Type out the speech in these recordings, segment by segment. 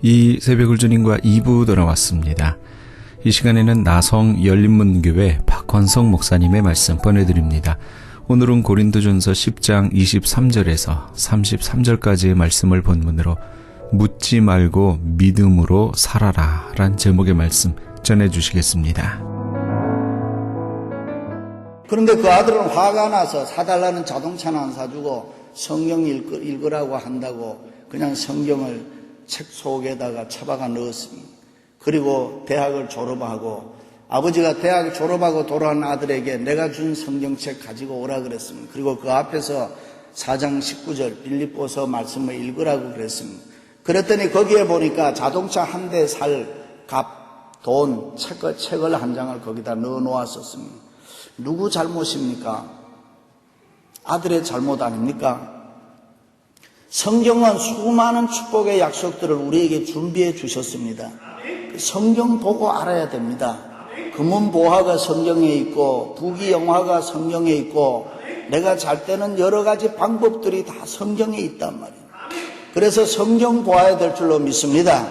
이 새벽을 주님과 2부 돌아왔습니다. 이 시간에는 나성 열린문교회 박헌성 목사님의 말씀 보내드립니다. 오늘은 고린도전서 10장 23절에서 33절까지의 말씀을 본문으로 묻지 말고 믿음으로 살아라 란 제목의 말씀 전해주시겠습니다. 그런데 그 아들은 화가 나서 사달라는 자동차는 안 사주고 성경 읽으라고 한다고 그냥 성경을 책 속에다가 처박아 넣었습니다. 그리고 대학을 졸업하고 아버지가 대학 졸업하고 돌아온 아들에게 내가 준 성경책 가지고 오라 그랬습니다. 그리고 그 앞에서 4장 19절 빌립보서 말씀을 읽으라고 그랬습니다. 그랬더니 거기에 보니까 자동차 한 대 살 값, 돈, 책을 한 장을 거기다 넣어 놓았었습니다. 누구 잘못입니까? 아들의 잘못 아닙니까? 성경은 수많은 축복의 약속들을 우리에게 준비해 주셨습니다. 성경 보고 알아야 됩니다. 금은보화가 성경에 있고 부귀영화가 성경에 있고 내가 잘 때는 여러 가지 방법들이 다 성경에 있단 말이에요. 그래서 성경 보아야 될 줄로 믿습니다.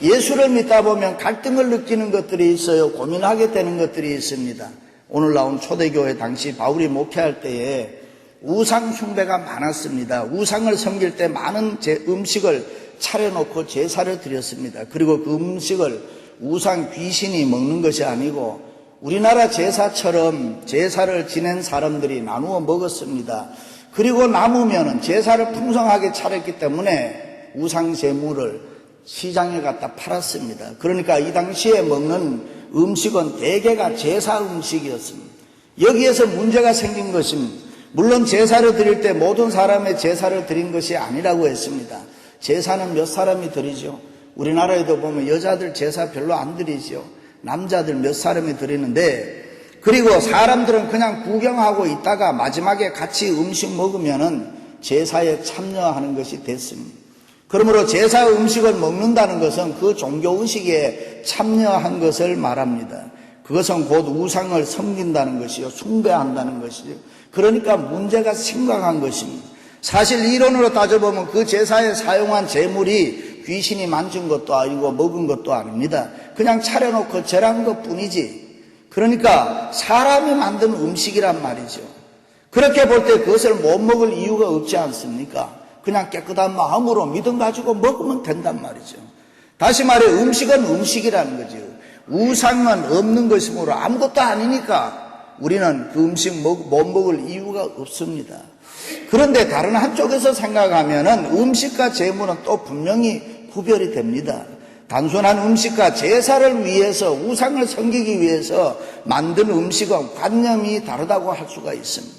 예수를 믿다 보면 갈등을 느끼는 것들이 있어요. 고민하게 되는 것들이 있습니다. 오늘 나온 초대교회 당시 바울이 목회할 때에 우상 숭배가 많았습니다. 우상을 섬길 때 많은 음식을 차려놓고 제사를 드렸습니다. 그리고 그 음식을 우상 귀신이 먹는 것이 아니고 우리나라 제사처럼 제사를 지낸 사람들이 나누어 먹었습니다. 그리고 남으면 제사를 풍성하게 차렸기 때문에 우상 제물을 시장에 갖다 팔았습니다. 그러니까 이 당시에 먹는 음식은 대개가 제사 음식이었습니다. 여기에서 문제가 생긴 것입니다. 물론 제사를 드릴 때 모든 사람의 제사를 드린 것이 아니라고 했습니다. 제사는 몇 사람이 드리죠. 우리나라에도 보면 여자들 제사 별로 안 드리죠. 남자들 몇 사람이 드리는데, 그리고 사람들은 그냥 구경하고 있다가 마지막에 같이 음식 먹으면은 제사에 참여하는 것이 됐습니다. 그러므로 제사 음식을 먹는다는 것은 그 종교 의식에 참여한 것을 말합니다. 그것은 곧 우상을 섬긴다는 것이요, 숭배한다는 것이죠. 그러니까 문제가 심각한 것입니다. 사실 이론으로 따져보면 그 제사에 사용한 제물이 귀신이 만진 것도 아니고 먹은 것도 아닙니다. 그냥 차려놓고 절한 것뿐이지. 그러니까 사람이 만든 음식이란 말이죠. 그렇게 볼 때 그것을 못 먹을 이유가 없지 않습니까? 그냥 깨끗한 마음으로 믿음 가지고 먹으면 된단 말이죠. 다시 말해 음식은 음식이라는 거죠. 우상은 없는 것이므로 아무것도 아니니까 우리는 그 음식 못 먹을 이유가 없습니다. 그런데 다른 한쪽에서 생각하면은 음식과 제물은 또 분명히 구별이 됩니다. 단순한 음식과 제사를 위해서 우상을 섬기기 위해서 만든 음식은 관념이 다르다고 할 수가 있습니다.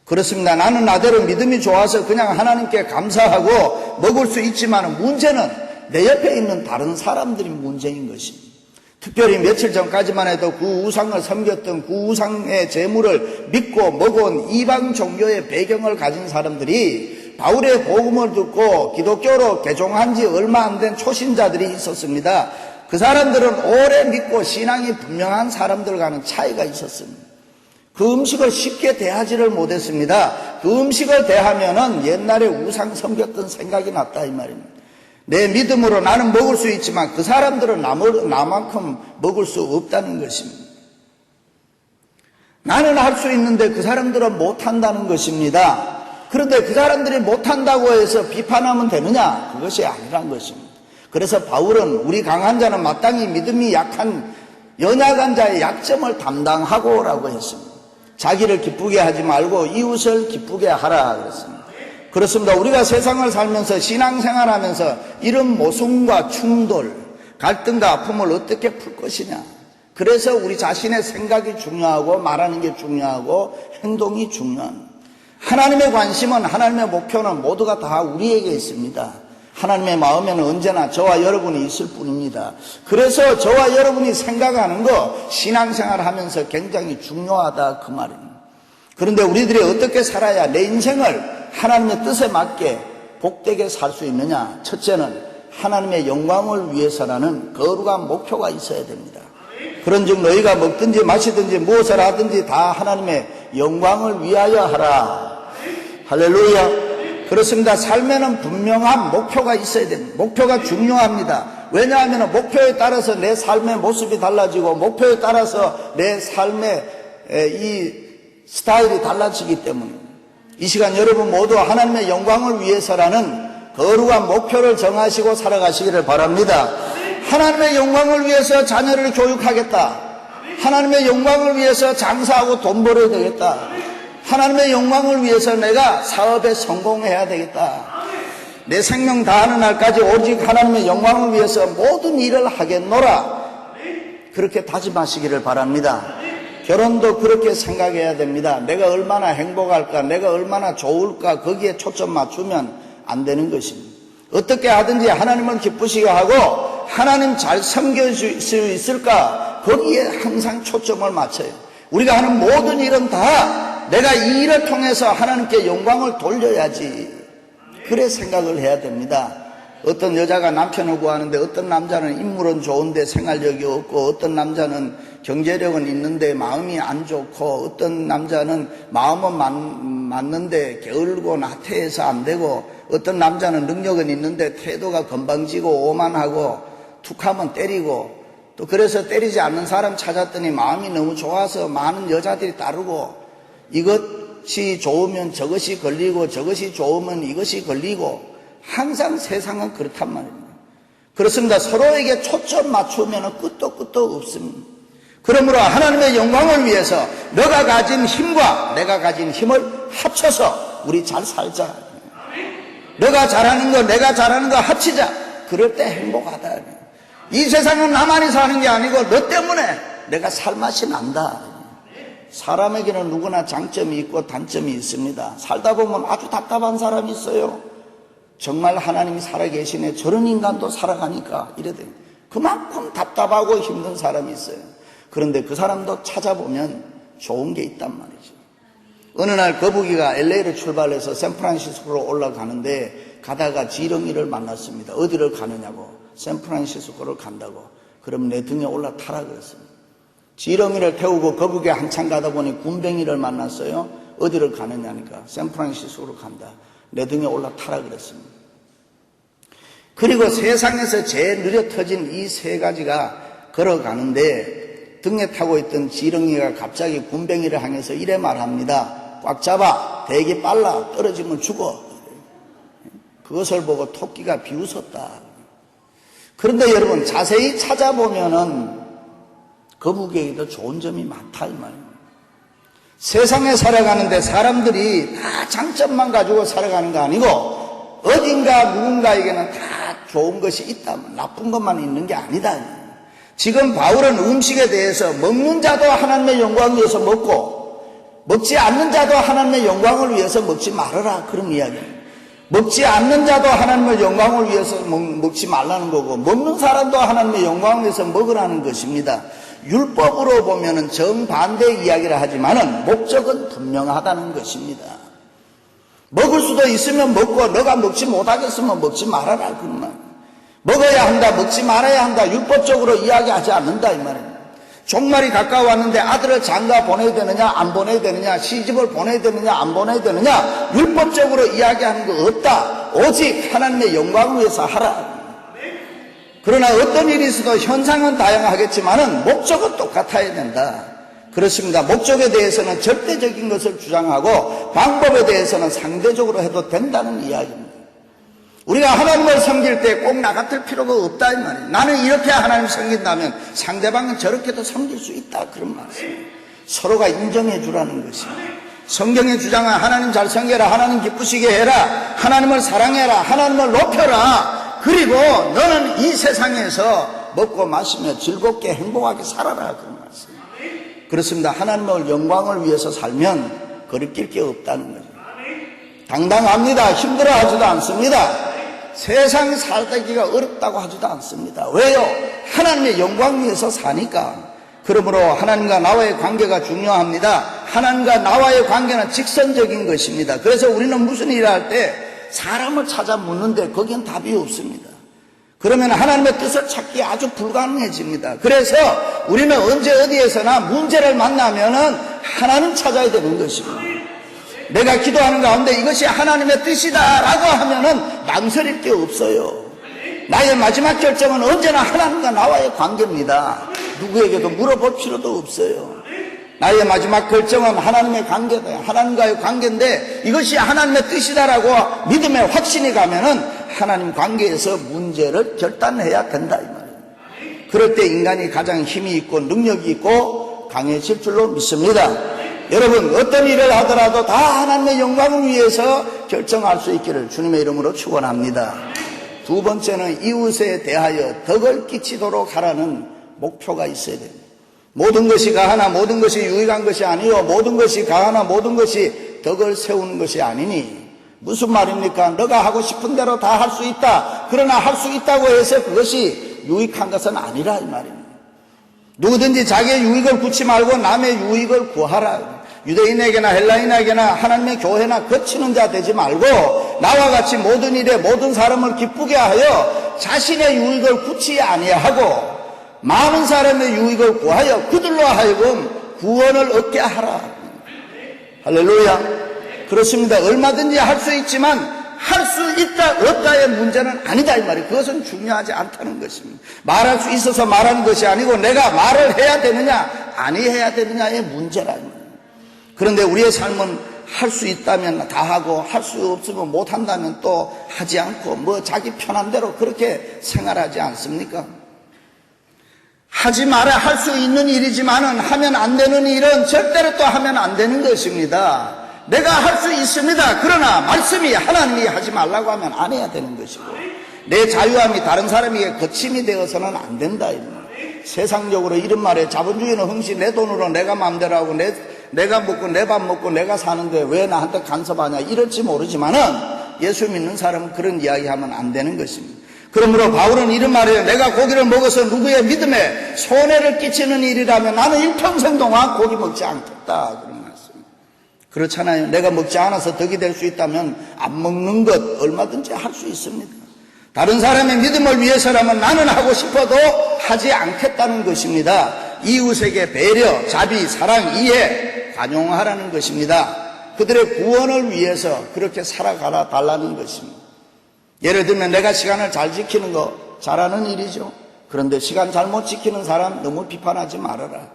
그렇습니다. 나는 나대로 믿음이 좋아서 그냥 하나님께 감사하고 먹을 수 있지만 문제는 내 옆에 있는 다른 사람들이 문제인 것입니다. 특별히 며칠 전까지만 해도 그 우상을 섬겼던 그 우상의 제물을 믿고 먹어온 이방 종교의 배경을 가진 사람들이 바울의 복음을 듣고 기독교로 개종한 지 얼마 안 된 초신자들이 있었습니다. 그 사람들은 오래 믿고 신앙이 분명한 사람들과는 차이가 있었습니다. 그 음식을 쉽게 대하지를 못했습니다. 그 음식을 대하면은 옛날에 우상 섬겼던 생각이 났다 이 말입니다. 내 믿음으로 나는 먹을 수 있지만 그 사람들은 나만큼 먹을 수 없다는 것입니다. 나는 할 수 있는데 그 사람들은 못한다는 것입니다. 그런데 그 사람들이 못한다고 해서 비판하면 되느냐? 그것이 아니란 것입니다. 그래서 바울은 우리 강한 자는 마땅히 믿음이 약한 연약한 자의 약점을 담당하고라고 했습니다. 자기를 기쁘게 하지 말고 이웃을 기쁘게 하라 그랬습니다. 그렇습니다. 우리가 세상을 살면서 신앙생활하면서 이런 모순과 충돌, 갈등과 아픔을 어떻게 풀 것이냐. 그래서 우리 자신의 생각이 중요하고 말하는 게 중요하고 행동이 중요한. 하나님의 관심은, 하나님의 목표는 모두가 다 우리에게 있습니다. 하나님의 마음에는 언제나 저와 여러분이 있을 뿐입니다. 그래서 저와 여러분이 생각하는 거 신앙생활하면서 굉장히 중요하다 그 말입니다. 그런데 우리들이 어떻게 살아야 내 인생을 하나님의 뜻에 맞게 복되게 살 수 있느냐? 첫째는 하나님의 영광을 위해서라는 거룩한 목표가 있어야 됩니다. 그런즉 너희가 먹든지 마시든지 무엇을 하든지 다 하나님의 영광을 위하여 하라. 할렐루야. 그렇습니다. 삶에는 분명한 목표가 있어야 됩니다. 목표가 중요합니다. 왜냐하면 목표에 따라서 내 삶의 모습이 달라지고 목표에 따라서 내 삶의 이 스타일이 달라지기 때문입니다. 이 시간 여러분 모두 하나님의 영광을 위해서라는 거룩한 목표를 정하시고 살아가시기를 바랍니다. 하나님의 영광을 위해서 자녀를 교육하겠다. 하나님의 영광을 위해서 장사하고 돈 벌어야 되겠다. 하나님의 영광을 위해서 내가 사업에 성공해야 되겠다. 내 생명 다하는 날까지 오직 하나님의 영광을 위해서 모든 일을 하겠노라. 그렇게 다짐하시기를 바랍니다. 결혼도 그렇게 생각해야 됩니다. 내가 얼마나 행복할까, 내가 얼마나 좋을까, 거기에 초점 맞추면 안 되는 것입니다. 어떻게 하든지 하나님을 기쁘시게 하고 하나님 잘 섬길 수 있을까, 거기에 항상 초점을 맞춰요. 우리가 하는 모든 일은 다 내가 이 일을 통해서 하나님께 영광을 돌려야지, 그래 생각을 해야 됩니다. 어떤 여자가 남편을 구하는데 어떤 남자는 인물은 좋은데 생활력이 없고, 어떤 남자는 경제력은 있는데 마음이 안 좋고, 어떤 남자는 마음은 맞는데 게을고 나태해서 안 되고, 어떤 남자는 능력은 있는데 태도가 건방지고 오만하고 툭하면 때리고, 또 그래서 때리지 않는 사람 찾았더니 마음이 너무 좋아서 많은 여자들이 따르고, 이것이 좋으면 저것이 걸리고 저것이 좋으면 이것이 걸리고, 항상 세상은 그렇단 말입니다. 그렇습니다. 서로에게 초점 맞추면 끝도 없습니다. 그러므로 하나님의 영광을 위해서 너가 가진 힘과 내가 가진 힘을 합쳐서 우리 잘 살자. 너가 잘하는 거 내가 잘하는 거 합치자. 그럴 때 행복하다. 이 세상은 나만이 사는 게 아니고 너 때문에 내가 살맛이 난다. 사람에게는 누구나 장점이 있고 단점이 있습니다. 살다 보면 아주 답답한 사람이 있어요. 정말 하나님이 살아계시네, 저런 인간도 살아가니까 이래 돼요. 그만큼 답답하고 힘든 사람이 있어요. 그런데 그 사람도 찾아보면 좋은 게 있단 말이죠. 어느 날 거북이가 LA를 출발해서 샌프란시스코로 올라가는데 가다가 지렁이를 만났습니다. 어디를 가느냐고. 샌프란시스코를 간다고. 그럼 내 등에 올라타라 그랬습니다. 지렁이를 태우고 거북이 한참 가다 보니 군뱅이를 만났어요. 어디를 가느냐니까. 샌프란시스코로 간다. 내 등에 올라타라 그랬습니다. 그리고 세상에서 제일 느려 터진 이 세 가지가 걸어가는데 등에 타고 있던 지렁이가 갑자기 군뱅이를 향해서 이래 말합니다. 꽉 잡아. 대기 빨라. 떨어지면 죽어. 그것을 보고 토끼가 비웃었다. 그런데 여러분 자세히 찾아보면은 거북이에게도 좋은 점이 많다 이 말입니다. 세상에 살아가는데 사람들이 다 장점만 가지고 살아가는 거 아니고 어딘가 누군가에게는 다 좋은 것이 있다. 나쁜 것만 있는 게 아니다. 지금 바울은 음식에 대해서 먹는 자도 하나님의 영광을 위해서 먹고 먹지 않는 자도 하나님의 영광을 위해서 먹지 말아라, 그런 이야기입니다. 먹지 않는 자도 하나님의 영광을 위해서 먹지 말라는 거고, 먹는 사람도 하나님의 영광을 위해서 먹으라는 것입니다. 율법으로 보면은 정반대 이야기를 하지만은 목적은 분명하다는 것입니다. 먹을 수도 있으면 먹고 너가 먹지 못하겠으면 먹지 말아라, 그런 말. 먹어야 한다, 먹지 말아야 한다, 율법적으로 이야기하지 않는다 이 말입니다. 종말이 가까워왔는데 아들을 장가 보내야 되느냐 안 보내야 되느냐, 시집을 보내야 되느냐 안 보내야 되느냐, 율법적으로 이야기하는 거 없다. 오직 하나님의 영광을 위해서 하라. 그러나 어떤 일이 있어도 현상은 다양하겠지만은 목적은 똑같아야 된다. 그렇습니다. 목적에 대해서는 절대적인 것을 주장하고 방법에 대해서는 상대적으로 해도 된다는 이야기입니다. 우리가 하나님을 섬길 때 꼭 나 같을 필요가 없다 이 말이에요. 나는 이렇게 하나님 섬긴다면 상대방은 저렇게도 섬길 수 있다, 그런 말씀이에요. 서로가 인정해 주라는 것입니다. 성경에 주장한 하나님 잘 섬겨라, 하나님 기쁘시게 해라, 하나님을 사랑해라, 하나님을 높여라, 그리고 너는 이 세상에서 먹고 마시며 즐겁게 행복하게 살아라, 그런 말씀이에요. 그렇습니다. 하나님의 영광을 위해서 살면 거리낄 게 없다는 거죠. 당당합니다. 힘들어하지도 않습니다. 세상 살기가 어렵다고 하지도 않습니다. 왜요? 하나님의 영광 위해서 사니까. 그러므로 하나님과 나와의 관계가 중요합니다. 하나님과 나와의 관계는 직선적인 것입니다. 그래서 우리는 무슨 일을 할 때 사람을 찾아 묻는데 거기엔 답이 없습니다. 그러면 하나님의 뜻을 찾기 아주 불가능해집니다. 그래서 우리는 언제 어디에서나 문제를 만나면은 하나님 찾아야 되는 것입니다. 내가 기도하는 가운데 이것이 하나님의 뜻이다라고 하면은 망설일 게 없어요. 나의 마지막 결정은 언제나 하나님과 나와의 관계입니다. 누구에게도 물어볼 필요도 없어요. 나의 마지막 결정은 하나님의 관계다. 하나님과의 관계인데 이것이 하나님의 뜻이다라고 믿음의 확신이 가면은 하나님 관계에서 문제를 결단해야 된다 이 말이에요. 그럴 때 인간이 가장 힘이 있고 능력이 있고 강해질 줄로 믿습니다. 여러분 어떤 일을 하더라도 다 하나님의 영광을 위해서 결정할 수 있기를 주님의 이름으로 축원합니다. 두 번째는 이웃에 대하여 덕을 끼치도록 하라는 목표가 있어야 됩니다. 모든 것이 가하나 모든 것이 유익한 것이 아니요 모든 것이 가하나 모든 것이 덕을 세우는 것이 아니니 무슨 말입니까? 너가 하고 싶은 대로 다 할 수 있다. 그러나 할 수 있다고 해서 그것이 유익한 것은 아니라 이 말입니다. 누구든지 자기의 유익을 구치 말고 남의 유익을 구하라. 유대인에게나 헬라인에게나 하나님의 교회나 거치는 자 되지 말고 나와 같이 모든 일에 모든 사람을 기쁘게 하여 자신의 유익을 구치 아니하고 많은 사람의 유익을 구하여 그들로 하여금 구원을 얻게 하라. 할렐루야. 그렇습니다. 얼마든지 할 수 있지만 할 수 있다 없다의 문제는 아니다 이 말이에요. 그것은 중요하지 않다는 것입니다. 말할 수 있어서 말하는 것이 아니고 내가 말을 해야 되느냐 아니 해야 되느냐의 문제라 이 말이에요. 그런데 우리의 삶은 할 수 있다면 다 하고 할 수 없으면 못한다면 또 하지 않고 뭐 자기 편한 대로 그렇게 생활하지 않습니까? 하지 마라 할 수 있는 일이지만은 하면 안 되는 일은 절대로 또 하면 안 되는 것입니다. 내가 할 수 있습니다. 그러나 말씀이 하나님이 하지 말라고 하면 안 해야 되는 것이고 내 자유함이 다른 사람에게 거침이 되어서는 안 된다. 세상적으로 이런 말에 자본주의는 흥시 내 돈으로 내가 마음대로 하고 내가 먹고 내 밥 먹고 내가 사는데 왜 나한테 간섭하냐 이럴지 모르지만은 예수 믿는 사람은 그런 이야기하면 안 되는 것입니다. 그러므로 바울은 이런 말이에요. 내가 고기를 먹어서 누구의 믿음에 손해를 끼치는 일이라면 나는 일평생 동안 고기 먹지 않겠다 그런 말씀입니다. 그렇잖아요. 내가 먹지 않아서 덕이 될 수 있다면 안 먹는 것 얼마든지 할 수 있습니다. 다른 사람의 믿음을 위해서라면 나는 하고 싶어도 하지 않겠다는 것입니다. 이웃에게 배려, 자비, 사랑, 이해, 관용하라는 것입니다. 그들의 구원을 위해서 그렇게 살아가라 달라는 것입니다. 예를 들면 내가 시간을 잘 지키는 거 잘하는 일이죠. 그런데 시간 잘못 지키는 사람 너무 비판하지 말아라.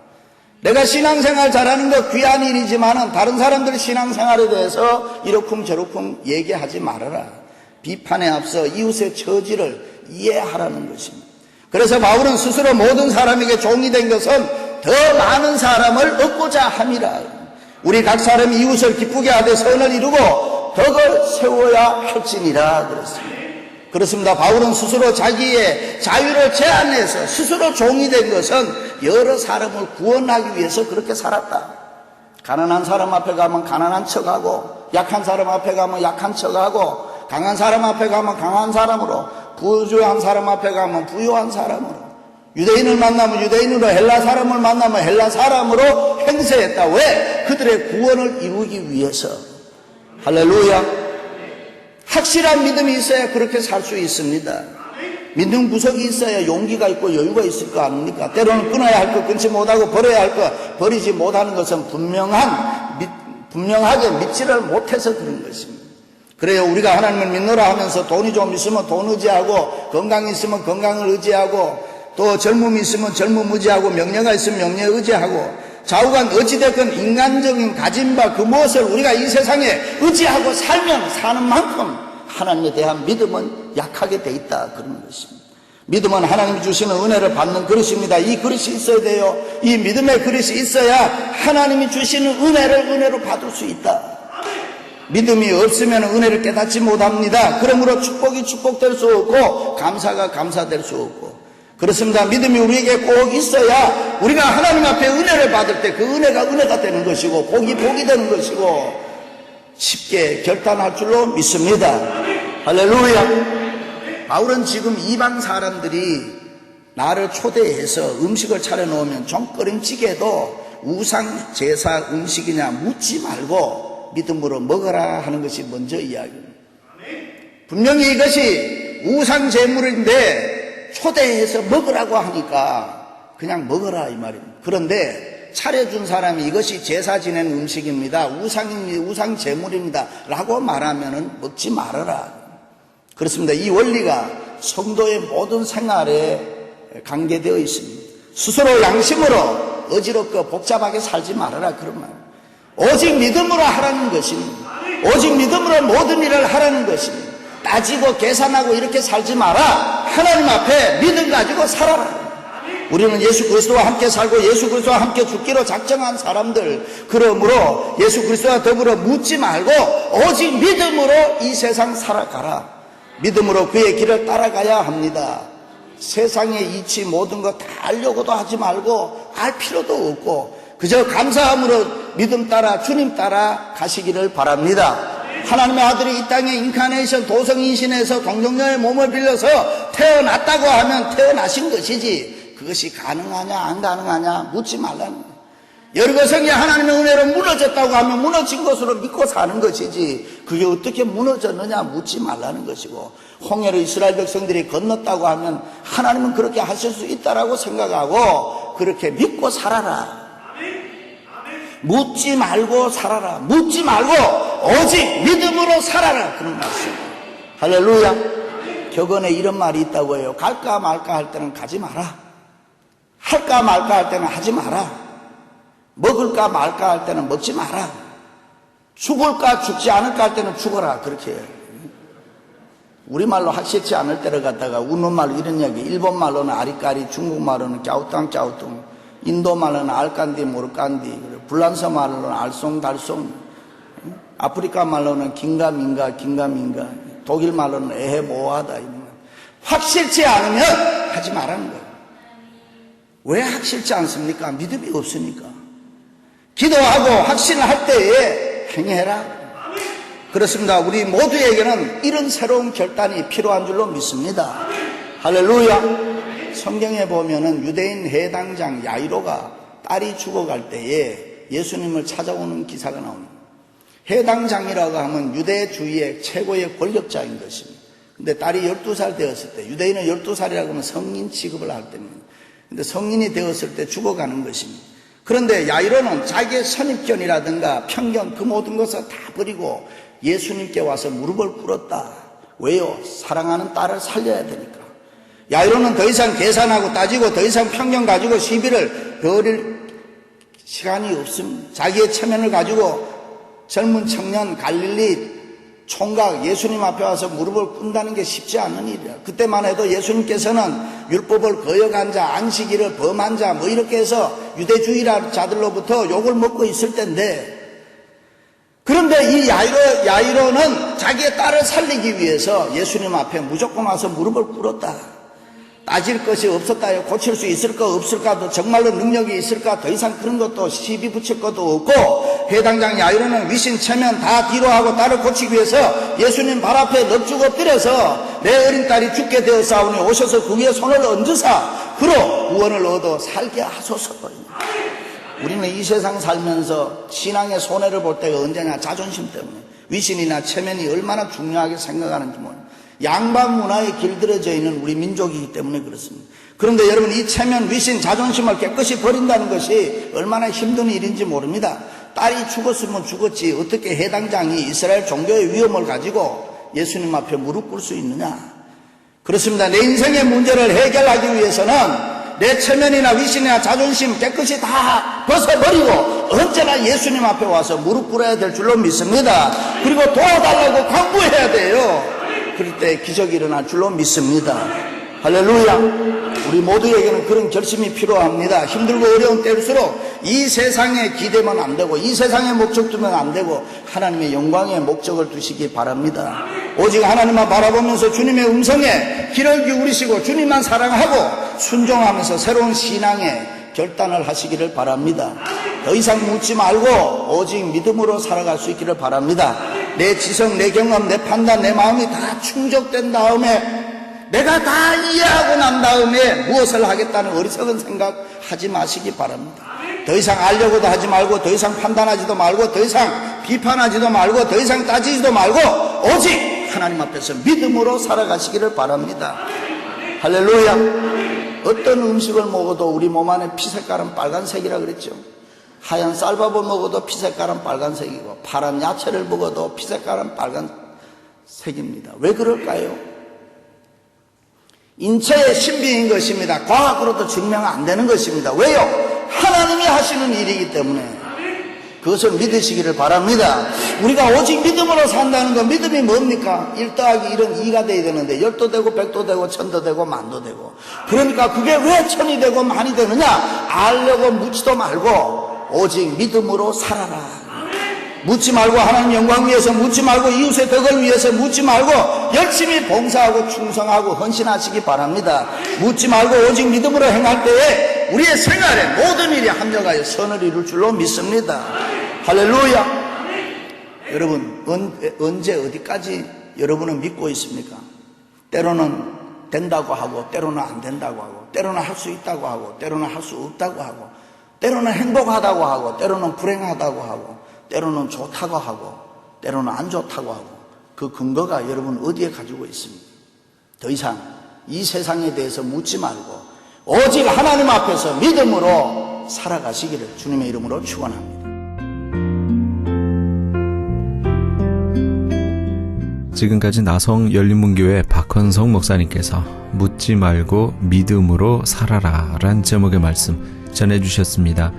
내가 신앙생활 잘하는 거 귀한 일이지만은 다른 사람들 신앙생활에 대해서 이러쿵 저러쿵 얘기하지 말아라. 비판에 앞서 이웃의 처지를 이해하라는 것입니다. 그래서 바울은 스스로 모든 사람에게 종이 된 것은 더 많은 사람을 얻고자 함이라. 우리 각 사람이 이웃을 기쁘게 하되 선을 이루고 덕을 세워야 할지니라 그랬습니다. 그렇습니다. 바울은 스스로 자기의 자유를 제한해서 스스로 종이 된 것은 여러 사람을 구원하기 위해서 그렇게 살았다. 가난한 사람 앞에 가면 가난한 척하고 약한 사람 앞에 가면 약한 척하고 강한 사람 앞에 가면 강한 사람으로 부유한 사람 앞에 가면 부유한 사람으로 유대인을 만나면 유대인으로 헬라 사람을 만나면 헬라 사람으로 행세했다. 왜? 그들의 구원을 이루기 위해서. 할렐루야. 확실한 믿음이 있어야 그렇게 살 수 있습니다. 믿는 구석이 있어야 용기가 있고 여유가 있을 거 아닙니까? 때로는 끊어야 할 것 끊지 못하고 버려야 할 것 버리지 못하는 것은 분명하게 믿지를 못해서 그런 것입니다. 그래요. 우리가 하나님을 믿노라 하면서 돈이 좀 있으면 돈 의지하고 건강이 있으면 건강을 의지하고 또 젊음이 있으면 젊음 의지하고 명예가 있으면 명예 의지하고 좌우간 어찌됐건 인간적인 가진 바 그 무엇을 우리가 이 세상에 의지하고 살면 사는 만큼 하나님에 대한 믿음은 약하게 돼 있다 그런 것입니다. 믿음은 하나님이 주시는 은혜를 받는 그릇입니다. 이 그릇이 있어야 돼요. 이 믿음의 그릇이 있어야 하나님이 주시는 은혜로 받을 수 있다. 믿음이 없으면 은혜를 깨닫지 못합니다. 그러므로 축복이 축복될 수 없고 감사가 감사될 수 없고 그렇습니다. 믿음이 우리에게 꼭 있어야 우리가 하나님 앞에 은혜를 받을 때 그 은혜가 은혜가 되는 것이고 복이 복이 되는 것이고 쉽게 결단할 줄로 믿습니다. 할렐루야. 바울은 지금 이방 사람들이 나를 초대해서 음식을 차려놓으면 좀 꺼림칙해도 우상 제사 음식이냐 묻지 말고 믿음으로 먹어라 하는 것이 먼저 이야기입니다. 분명히 이것이 우상 제물인데 초대해서 먹으라고 하니까 그냥 먹어라 이 말입니다. 그런데 차려준 사람이 이것이 제사 지낸 음식입니다. 우상 제물입니다. 라고 말하면은 먹지 말아라. 그렇습니다. 이 원리가 성도의 모든 생활에 관계되어 있습니다. 스스로 양심으로 어지럽고 복잡하게 살지 말아라. 그런 말. 오직 믿음으로 하라는 것입니다. 오직 믿음으로 모든 일을 하라는 것입니다. 따지고 계산하고 이렇게 살지 마라. 하나님 앞에 믿음 가지고 살아라. 우리는 예수 그리스도와 함께 살고 예수 그리스도와 함께 죽기로 작정한 사람들, 그러므로 예수 그리스도와 더불어 묻지 말고 오직 믿음으로 이 세상 살아가라. 믿음으로 그의 길을 따라가야 합니다. 세상의 이치 모든 거 다 알려고도 하지 말고 알 필요도 없고 그저 감사함으로 믿음 따라 주님 따라 가시기를 바랍니다. 하나님의 아들이 이 땅에 인카네이션 도성인신에서 동정녀의 몸을 빌려서 태어났다고 하면 태어나신 것이지, 그것이 가능하냐 안 가능하냐 묻지 말라는 거예요. 여리고성이 하나님의 은혜로 무너졌다고 하면 무너진 것으로 믿고 사는 것이지, 그게 어떻게 무너졌느냐 묻지 말라는 것이고, 홍해를 이스라엘 백성들이 건넜다고 하면 하나님은 그렇게 하실 수 있다라고 생각하고 그렇게 믿고 살아라. 묻지 말고 살아라. 묻지 말고 오직 믿음으로 살아라. 그런 말씀. 할렐루야. 격언에 이런 말이 있다고 해요. 갈까 말까 할 때는 가지 마라. 할까 말까 할 때는 하지 마라. 먹을까 말까 할 때는 먹지 마라. 죽을까 죽지 않을까 할 때는 죽어라. 그렇게 해요. 우리말로 확실치 않을 때를 갖다가 우노말로 이런 이야기, 일본말로는 아리까리, 중국말로는 갸우땅 갸우뚱, 인도말로는 알깐디 모르깐디, 불란서 말로는 알쏭달쏭, 아프리카 말로는 긴가민가 긴가민가, 독일 말로는 에헤모하다. 확실치 않으면 하지 말라는 거예요. 왜 확실치 않습니까? 믿음이 없으니까. 기도하고 확신을 할 때에 행해라. 그렇습니다. 우리 모두에게는 이런 새로운 결단이 필요한 줄로 믿습니다. 할렐루야. 성경에 보면은 유대인 해당장 야이로가 딸이 죽어갈 때에 예수님을 찾아오는 기사가 나옵니다. 해당장이라고 하면 유대주의의 최고의 권력자인 것입니다. 근데 딸이 12살 되었을 때, 유대인은 12살이라고 하면 성인 취급을 할 때입니다. 근데 성인이 되었을 때 죽어가는 것입니다. 그런데 야이로는 자기의 선입견이라든가 편견 그 모든 것을 다 버리고 예수님께 와서 무릎을 꿇었다. 왜요? 사랑하는 딸을 살려야 되니까. 야이로는 더 이상 계산하고 따지고 더 이상 편견 가지고 시비를 벌일 시간이 없습니다. 자기의 체면을 가지고 젊은 청년 갈릴리 총각 예수님 앞에 와서 무릎을 꿇는다는 게 쉽지 않은 일이야. 그때만 해도 예수님께서는 율법을 거역한 자, 안식일을 범한 자 뭐 이렇게 해서 유대주의자들로부터 욕을 먹고 있을 때인데, 그런데 이 야이로는 자기의 딸을 살리기 위해서 예수님 앞에 무조건 와서 무릎을 꿇었다. 따질 것이 없었다요. 고칠 수 있을까 없을까도, 정말로 능력이 있을까, 더 이상 그런 것도 시비 붙일 것도 없고, 해당장 야이로는 위신 체면 다 뒤로 하고 딸을 고치기 위해서 예수님 발 앞에 넙죽 엎드려서 내 어린 딸이 죽게 되었사오니 오셔서 그 위에 손을 얹으사 그로 구원을 얻어 살게 하소서. 우리는 이 세상 살면서 신앙의 손해를 볼 때가 언제냐? 자존심 때문에. 위신이나 체면이 얼마나 중요하게 생각하는지 모릅니다. 양반 문화에 길들여져 있는 우리 민족이기 때문에 그렇습니다. 그런데 여러분, 이 체면, 위신, 자존심을 깨끗이 버린다는 것이 얼마나 힘든 일인지 모릅니다. 딸이 죽었으면 죽었지 어떻게 해당장이 이스라엘 종교의 위험을 가지고 예수님 앞에 무릎 꿇을 수 있느냐? 그렇습니다. 내 인생의 문제를 해결하기 위해서는 내 체면이나 위신이나 자존심 깨끗이 다 벗어버리고 언제나 예수님 앞에 와서 무릎 꿇어야 될 줄로 믿습니다. 그리고 도와달라고 간구해야 돼요. 그럴 때 기적이 일어날 줄로 믿습니다. 할렐루야. 우리 모두에게는 그런 결심이 필요합니다. 힘들고 어려운 때일수록 이 세상에 기대면 안 되고 이 세상에 목적 두면 안 되고 하나님의 영광의 목적을 두시기 바랍니다. 오직 하나님만 바라보면서 주님의 음성에 귀를 기울이시고 주님만 사랑하고 순종하면서 새로운 신앙의 결단을 하시기를 바랍니다. 더 이상 묻지 말고 오직 믿음으로 살아갈 수 있기를 바랍니다. 내 지성, 내 경험, 내 판단, 내 마음이 다 충족된 다음에 내가 다 이해하고 난 다음에 무엇을 하겠다는 어리석은 생각 하지 마시기 바랍니다. 더 이상 알려고도 하지 말고 더 이상 판단하지도 말고 더 이상 비판하지도 말고 더 이상 따지지도 말고 오직 하나님 앞에서 믿음으로 살아가시기를 바랍니다. 할렐루야. 어떤 음식을 먹어도 우리 몸 안에 피 색깔은 빨간색이라 그랬죠. 하얀 쌀밥을 먹어도 피 색깔은 빨간색이고 파란 야채를 먹어도 피 색깔은 빨간색입니다. 왜 그럴까요? 인체의 신비인 것입니다. 과학으로도 증명 안 되는 것입니다. 왜요? 하나님이 하시는 일이기 때문에 그것을 믿으시기를 바랍니다. 우리가 오직 믿음으로 산다는 건 믿음이 뭡니까? 1 더하기 1은 2가 돼야 되는데 10도 되고 100도 되고 1000도 되고 만도 되고, 그러니까 그게 왜 1000이 되고 만이 되느냐? 알려고 묻지도 말고 오직 믿음으로 살아라. 묻지 말고 하나님 영광 위해서 묻지 말고 이웃의 덕을 위해서 묻지 말고 열심히 봉사하고 충성하고 헌신하시기 바랍니다. 묻지 말고 오직 믿음으로 행할 때에 우리의 생활에 모든 일이 합력하여 선을 이룰 줄로 믿습니다. 할렐루야. 여러분, 언제 어디까지 여러분은 믿고 있습니까? 때로는 된다고 하고 때로는 안 된다고 하고 때로는 할 수 있다고 하고 때로는 할 수 없다고 하고 때로는 행복하다고 하고 때로는 불행하다고 하고 때로는 좋다고 하고 때로는 안 좋다고 하고, 그 근거가 여러분 어디에 가지고 있습니까? 더 이상 이 세상에 대해서 묻지 말고 오직 하나님 앞에서 믿음으로 살아가시기를 주님의 이름으로 축원합니다. 지금까지 나성 열린문교회 박헌성 목사님께서 묻지 말고 믿음으로 살아라 란 제목의 말씀 전해주셨습니다.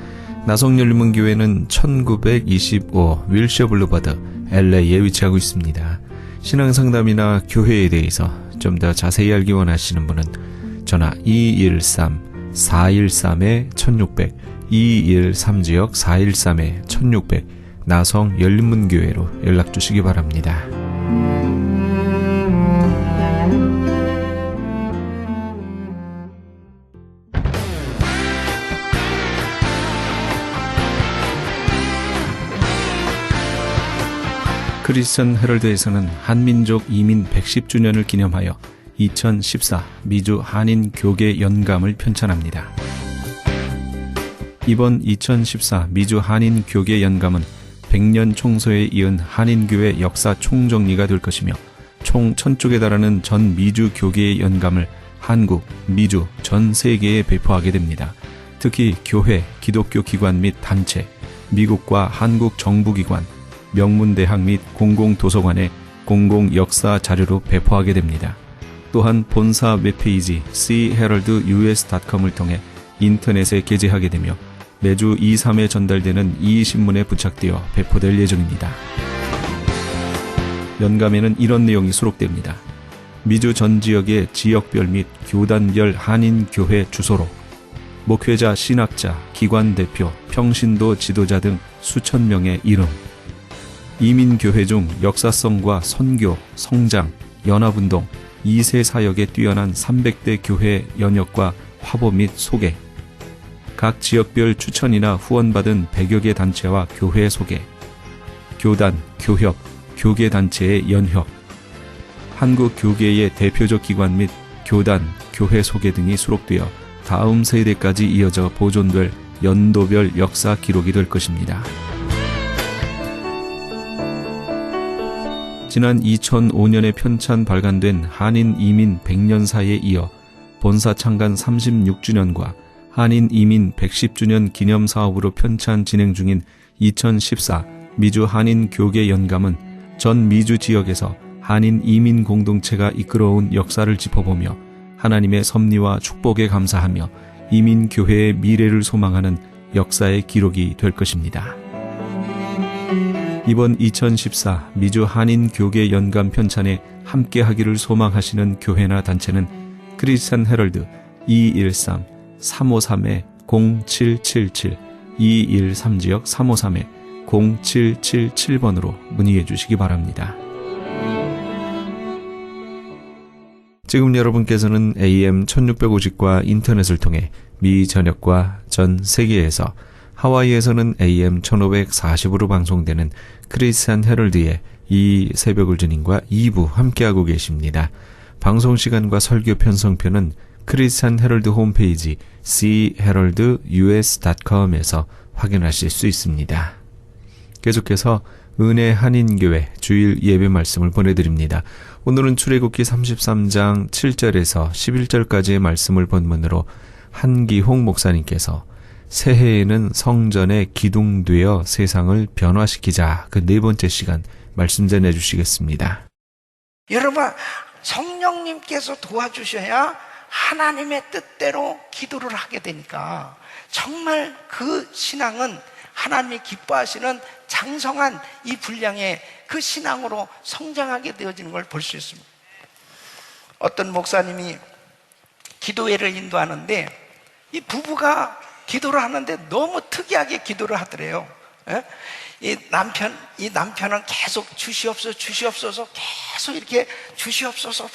나성 열린문교회는 1925 윌셔 블루버드 LA에 위치하고 있습니다. 신앙상담이나 교회에 대해서 좀 더 자세히 알기 원하시는 분은 전화 213-413-1600 213지역 413-1600 나성 열린문교회로 연락주시기 바랍니다. 크리스천 헤럴드에서는 한민족 이민 110주년을 기념하여 2014 미주 한인 교계 연감을 편찬합니다. 이번 2014 미주 한인 교계 연감은 100년 총서에 이은 한인교회 역사 총정리가 될 것이며 총 1000쪽에 달하는 전 미주 교계의 연감을 한국, 미주, 전 세계에 배포하게 됩니다. 특히 교회, 기독교 기관 및 단체, 미국과 한국 정부기관, 명문대학 및 공공도서관에 공공역사 자료로 배포하게 됩니다. 또한 본사 웹페이지 cheraldus.com을 통해 인터넷에 게재하게 되며 매주 2, 3회 전달되는 이신문에 부착되어 배포될 예정입니다. 연감에는 이런 내용이 수록됩니다. 미주 전 지역의 지역별 및 교단별 한인교회 주소로 목회자, 신학자, 기관 대표, 평신도 지도자 등 수천 명의 이름, 이민교회 중 역사성과 선교, 성장, 연합운동, 2세 사역에 뛰어난 300대 교회 연역과 화보 및 소개, 각 지역별 추천이나 후원받은 100여 개 단체와 교회 소개, 교단, 교협, 교계단체의 연협, 한국 교계의 대표적 기관 및 교단, 교회 소개 등이 수록되어 다음 세대까지 이어져 보존될 연도별 역사 기록이 될 것입니다. 지난 2005년에 편찬 발간된 한인 이민 100년사에 이어 본사 창간 36주년과 한인 이민 110주년 기념 사업으로 편찬 진행 중인 2014 미주 한인 교계 연감은 전 미주 지역에서 한인 이민 공동체가 이끌어온 역사를 짚어보며 하나님의 섭리와 축복에 감사하며 이민 교회의 미래를 소망하는 역사의 기록이 될 것입니다. 이번 2014 미주 한인 교계 연감 편찬에 함께하기를 소망하시는 교회나 단체는 크리스천 헤럴드 213-353-0777 213지역 353-0777번으로 문의해 주시기 바랍니다. 지금 여러분께서는 AM 1650과 인터넷을 통해 미 전역과 전 세계에서, 하와이에서는 AM 1540으로 방송되는 크리스천 헤럴드의 이 새벽을 주님과 2부 함께하고 계십니다. 방송 시간과 설교 편성표는 크리스천 헤럴드 홈페이지 cheraldus.com에서 확인하실 수 있습니다. 계속해서 은혜 한인교회 주일 예배 말씀을 보내드립니다. 오늘은 출애굽기 33장 7절에서 11절까지의 말씀을 본문으로 한기홍 목사님께서 새해에는 성전에 기둥되어 세상을 변화시키자. 그 네 번째 시간 말씀 전해 주시겠습니다. 여러분, 성령님께서 도와주셔야 하나님의 뜻대로 기도를 하게 되니까 정말 그 신앙은 하나님이 기뻐하시는 장성한 이 분량의 그 신앙으로 성장하게 되어지는 걸 볼 수 있습니다. 어떤 목사님이 기도회를 인도하는데 이 부부가 기도를 하는데 너무 특이하게 기도를 하더래요. 이 남편은 계속 주시옵소서 계속 이렇게 주시옵소서 막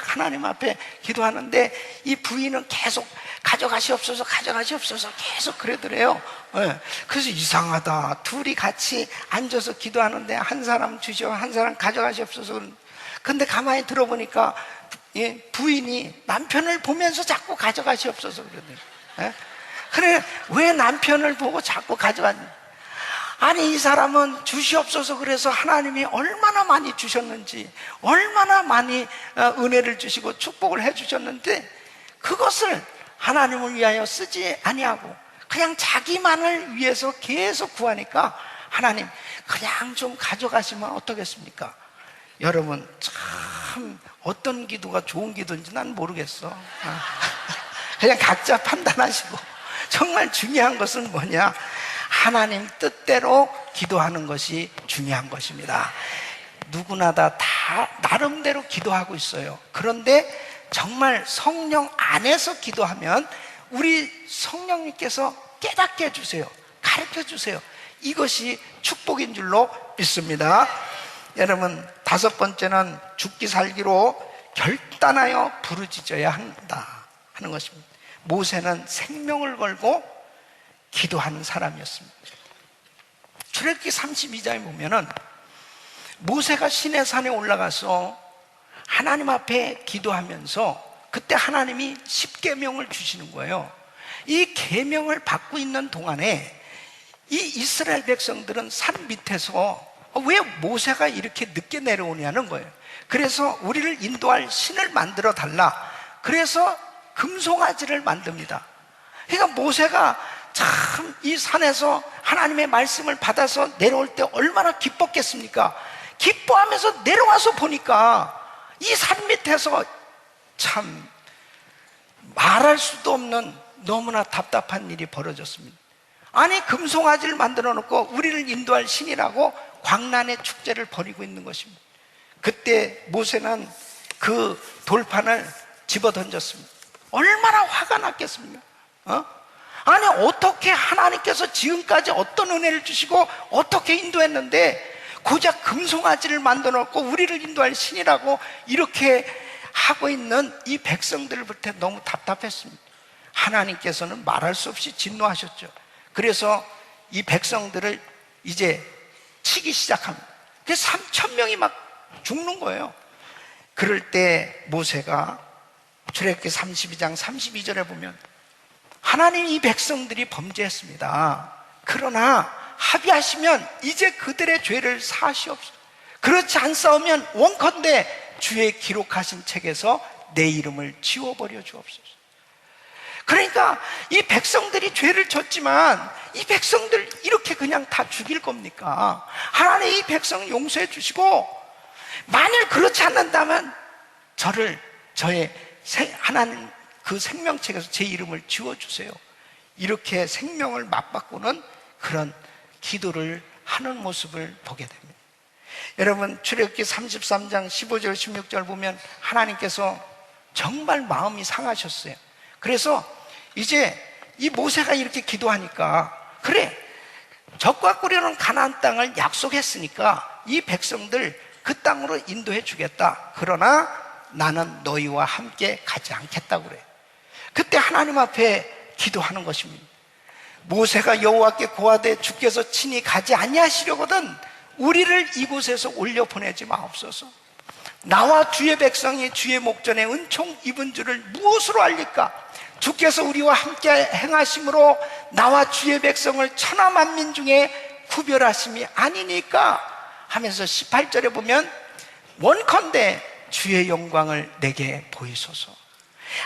하나님 앞에 기도하는데 이 부인은 계속 가져가시옵소서 계속 그러더래요. 그래서 이상하다. 둘이 같이 앉아서 기도하는데 한 사람 주시오, 한 사람 가져가시옵소서. 근데 가만히 들어보니까 부인이 남편을 보면서 자꾸 가져가시옵소서 그러더래요. 그래, 왜 남편을 보고 자꾸 가져가니? 아니, 이 사람은 주시옵소서 그래서 하나님이 얼마나 많이 주셨는지, 얼마나 많이 은혜를 주시고 축복을 해주셨는데 그것을 하나님을 위하여 쓰지 아니하고 그냥 자기만을 위해서 계속 구하니까 하나님 그냥 좀 가져가시면 어떻겠습니까? 여러분, 참 어떤 기도가 좋은 기도인지 난 모르겠어. 그냥 각자 판단하시고, 정말 중요한 것은 뭐냐? 하나님 뜻대로 기도하는 것이 중요한 것입니다. 누구나 다 나름대로 기도하고 있어요. 그런데 정말 성령 안에서 기도하면 우리 성령님께서 깨닫게 해주세요. 가르쳐 주세요. 이것이 축복인 줄로 믿습니다. 여러분, 다섯 번째는 죽기 살기로 결단하여 부르짖어야 한다 하는 것입니다. 모세는 생명을 걸고 기도하는 사람이었습니다. 출애굽기 32장에 보면은 모세가 시내산에 올라가서 하나님 앞에 기도하면서 그때 하나님이 10계명을 주시는 거예요. 이 계명을 받고 있는 동안에 이 이스라엘 백성들은 산 밑에서 왜 모세가 이렇게 늦게 내려오냐는 거예요. 그래서 우리를 인도할 신을 만들어 달라. 그래서 금송아지를 만듭니다. 그러니까 모세가 참 이 산에서 하나님의 말씀을 받아서 내려올 때 얼마나 기뻤겠습니까? 기뻐하면서 내려와서 보니까 이 산 밑에서 참 말할 수도 없는 너무나 답답한 일이 벌어졌습니다. 아니, 금송아지를 만들어 놓고 우리를 인도할 신이라고 광란의 축제를 벌이고 있는 것입니다. 그때 모세는 그 돌판을 집어 던졌습니다. 얼마나 화가 났겠습니까? 아니, 어떻게 하나님께서 지금까지 어떤 은혜를 주시고 어떻게 인도했는데 고작 금송아지를 만들어 놓고 우리를 인도할 신이라고 이렇게 하고 있는 이 백성들을 볼 때 너무 답답했습니다. 하나님께서는 말할 수 없이 진노하셨죠. 그래서 이 백성들을 이제 치기 시작합니다. 그래서 3,000명이 막 죽는 거예요. 그럴 때 모세가 출애굽기 32장 32절에 보면 하나님, 이 백성들이 범죄했습니다. 그러나 합의하시면 이제 그들의 죄를 사하시옵소서. 그렇지 않사오면 원컨대 주의 기록하신 책에서 내 이름을 지워버려 주옵소서. 그러니까 이 백성들이 죄를 졌지만 이 백성들 이렇게 그냥 다 죽일 겁니까? 하나님, 이 백성 용서해 주시고 만일 그렇지 않는다면 저의 하나님 그 생명책에서 제 이름을 지워주세요. 이렇게 생명을 맞바꾸는 그런 기도를 하는 모습을 보게 됩니다. 여러분, 출애굽기 33장 15절 16절 보면 하나님께서 정말 마음이 상하셨어요. 그래서 이제 이 모세가 이렇게 기도하니까, 그래, 적과 꾸려는 가나안 땅을 약속했으니까 이 백성들 그 땅으로 인도해 주겠다. 그러나 나는 너희와 함께 가지 않겠다고 그래요. 그때 하나님 앞에 기도하는 것입니다. 모세가 여호와께 고하되 주께서 친히 가지 아니하시려거든 우리를 이곳에서 올려 보내지 마옵소서. 나와 주의 백성이 주의 목전에 은총 입은 줄을 무엇으로 알릴까? 주께서 우리와 함께 행하심으로 나와 주의 백성을 천하 만민 중에 구별하심이 아니니까 하면서 18절에 보면 원컨대 주의 영광을 내게 보이소서.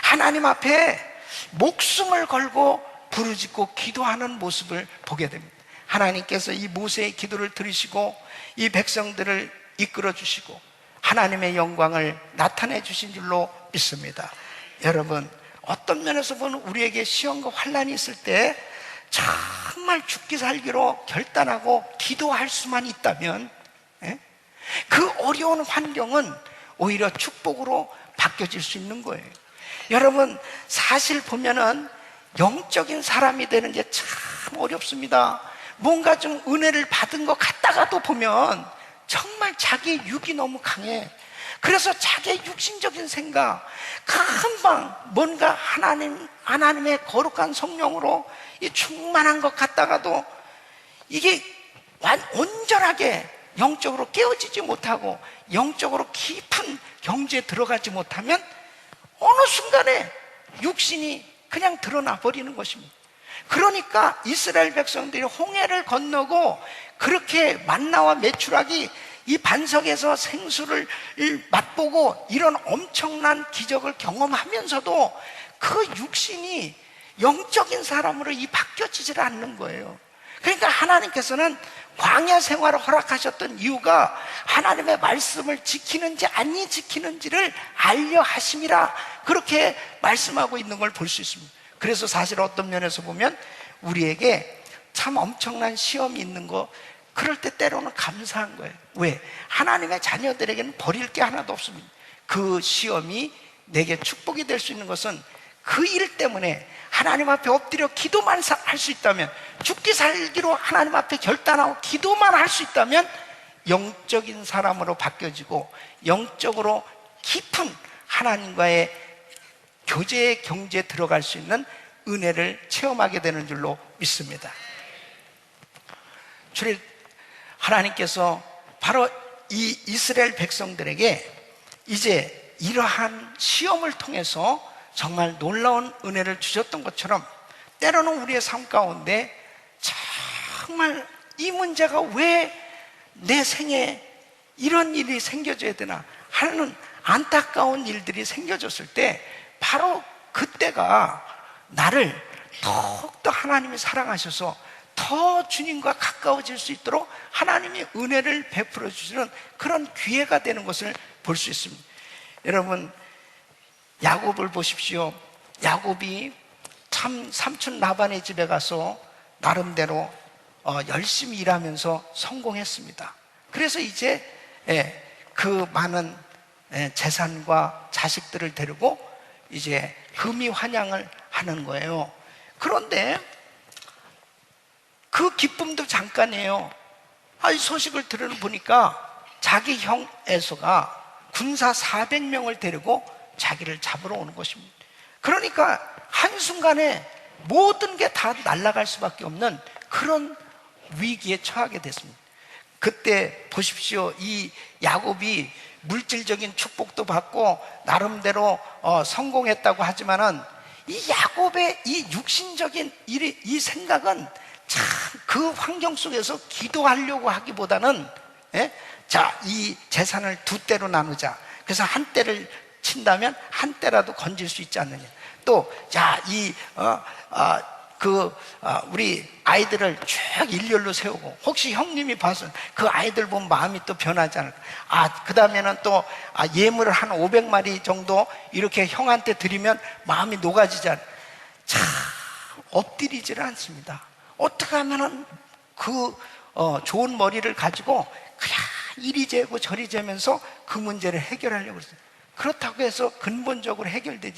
하나님 앞에 목숨을 걸고 부르짖고 기도하는 모습을 보게 됩니다. 하나님께서 이 모세의 기도를 들으시고 이 백성들을 이끌어 주시고 하나님의 영광을 나타내 주신 줄로 믿습니다. 여러분, 어떤 면에서 보면 우리에게 시험과 환난이 있을 때 정말 죽기 살기로 결단하고 기도할 수만 있다면 그 어려운 환경은 오히려 축복으로 바뀌어질 수 있는 거예요. 여러분, 사실 보면은 영적인 사람이 되는 게 참 어렵습니다. 뭔가 좀 은혜를 받은 것 같다가도 보면 정말 자기의 육이 너무 강해. 그래서 자기의 육신적인 생각, 금방 뭔가 하나님의 거룩한 성령으로 이 충만한 것 같다가도 이게 온전하게 영적으로 깨어지지 못하고 영적으로 깊은 경지에 들어가지 못하면 어느 순간에 육신이 그냥 드러나 버리는 것입니다. 그러니까 이스라엘 백성들이 홍해를 건너고 그렇게 만나와 메추라기 이 반석에서 생수를 맛보고 이런 엄청난 기적을 경험하면서도 그 육신이 영적인 사람으로 바뀌어지질 않는 거예요. 그러니까 하나님께서는 광야 생활을 허락하셨던 이유가 하나님의 말씀을 지키는지 아니 지키는지를 알려 하심이라, 그렇게 말씀하고 있는 걸 볼 수 있습니다. 그래서 사실 어떤 면에서 보면 우리에게 참 엄청난 시험이 있는 거, 그럴 때 때로는 감사한 거예요. 왜? 하나님의 자녀들에게는 버릴 게 하나도 없습니다. 그 시험이 내게 축복이 될 수 있는 것은 그 일 때문에 하나님 앞에 엎드려 기도만 할 수 있다면, 죽기 살기로 하나님 앞에 결단하고 기도만 할 수 있다면 영적인 사람으로 바뀌어지고 영적으로 깊은 하나님과의 교제의 경지에 들어갈 수 있는 은혜를 체험하게 되는 줄로 믿습니다. 하나님께서 바로 이 이스라엘 백성들에게 이제 이러한 시험을 통해서 정말 놀라운 은혜를 주셨던 것처럼, 때로는 우리의 삶 가운데 정말 이 문제가 왜 내 생에 이런 일이 생겨져야 되나 하는 안타까운 일들이 생겨졌을 때, 바로 그때가 나를 더욱더 하나님이 사랑하셔서 더 주님과 가까워질 수 있도록 하나님이 은혜를 베풀어 주시는 그런 기회가 되는 것을 볼 수 있습니다. 여러분, 야곱을 보십시오. 야곱이 참 삼촌 라반의 집에 가서 나름대로 열심히 일하면서 성공했습니다. 그래서 이제 그 많은 재산과 자식들을 데리고 이제 금이 환양을 하는 거예요. 그런데 그 기쁨도 잠깐이에요. 이 소식을 들어보니까 자기 형 에서가 군사 400명을 데리고 자기를 잡으러 오는 것입니다. 그러니까 한순간에 모든 게 다 날아갈 수밖에 없는 그런 위기에 처하게 됐습니다. 그때 보십시오. 이 야곱이 물질적인 축복도 받고 나름대로 성공했다고 하지만은 이 야곱의 이 육신적인 이 생각은 참 그 환경 속에서 기도하려고 하기보다는 이 재산을 두 때로 나누자. 그래서 한 때를 친다면 한 때라도 건질 수 있지 않느냐. 또 우리 아이들을 쭉 일렬로 세우고, 혹시 형님이 봐서 그 아이들 보면 마음이 또 변하지 않을까. 그 다음에는 또 예물을 한 500마리 정도 이렇게 형한테 드리면 마음이 녹아지지 않을까. 참 엎드리지를 않습니다. 어떻게 하면은 그 좋은 머리를 가지고 그냥 이리 재고 저리 재면서 그 문제를 해결하려고 했어요. 그렇다고 해서 근본적으로 해결될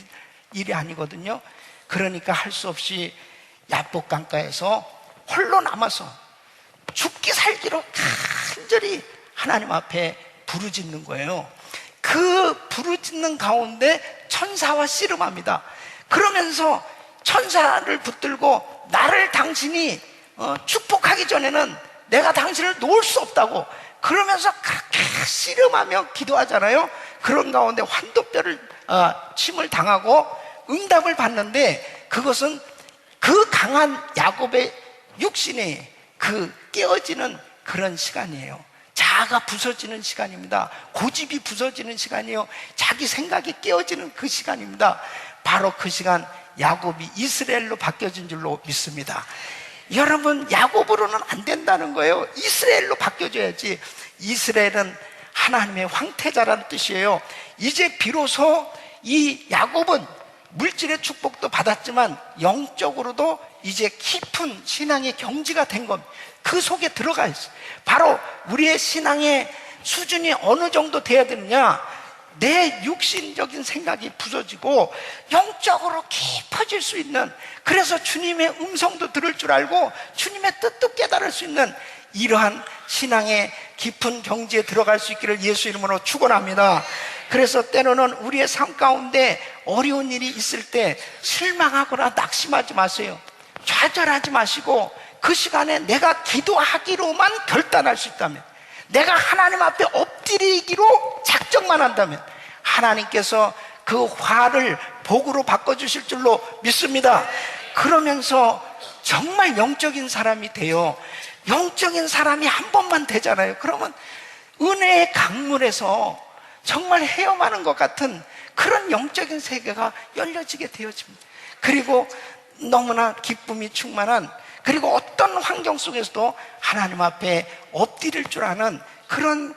일이 아니거든요. 그러니까 할 수 없이 야복 강가에서 홀로 남아서 죽기 살기로 간절히 하나님 앞에 부르짖는 거예요. 그 부르짖는 가운데 천사와 씨름합니다. 그러면서 천사를 붙들고, 나를 당신이 축복하기 전에는 내가 당신을 놓을 수 없다고, 그러면서 그렇게 씨름하며 기도하잖아요. 그런 가운데 환도뼈를 침을 당하고 응답을 받는데, 그것은 그 강한 야곱의 육신이 그 깨어지는 그런 시간이에요. 자아가 부서지는 시간입니다. 고집이 부서지는 시간이에요. 자기 생각이 깨어지는 그 시간입니다. 바로 그 시간 야곱이 이스라엘로 바뀌어진 줄로 믿습니다. 여러분, 야곱으로는 안 된다는 거예요. 이스라엘로 바뀌어져야지. 이스라엘은 하나님의 황태자라는 뜻이에요. 이제 비로소 이 야곱은 물질의 축복도 받았지만 영적으로도 이제 깊은 신앙의 경지가 된 겁니다. 그 속에 들어가 있어요. 바로 우리의 신앙의 수준이 어느 정도 돼야 되느냐, 내 육신적인 생각이 부서지고 영적으로 깊어질 수 있는, 그래서 주님의 음성도 들을 줄 알고 주님의 뜻도 깨달을 수 있는 이러한 신앙의 깊은 경지에 들어갈 수 있기를 예수 이름으로 축원합니다. 그래서 때로는 우리의 삶 가운데 어려운 일이 있을 때 실망하거나 낙심하지 마세요. 좌절하지 마시고 그 시간에 내가 기도하기로만 결단할 수 있다면, 내가 하나님 앞에 엎드리기로 작정만 한다면 하나님께서 그 화를 복으로 바꿔주실 줄로 믿습니다. 그러면서 정말 영적인 사람이 돼요. 영적인 사람이 한 번만 되잖아요. 그러면 은혜의 강물에서 정말 헤엄하는 것 같은 그런 영적인 세계가 열려지게 되어집니다. 그리고 너무나 기쁨이 충만한, 그리고 어떤 환경 속에서도 하나님 앞에 엎드릴 줄 아는 그런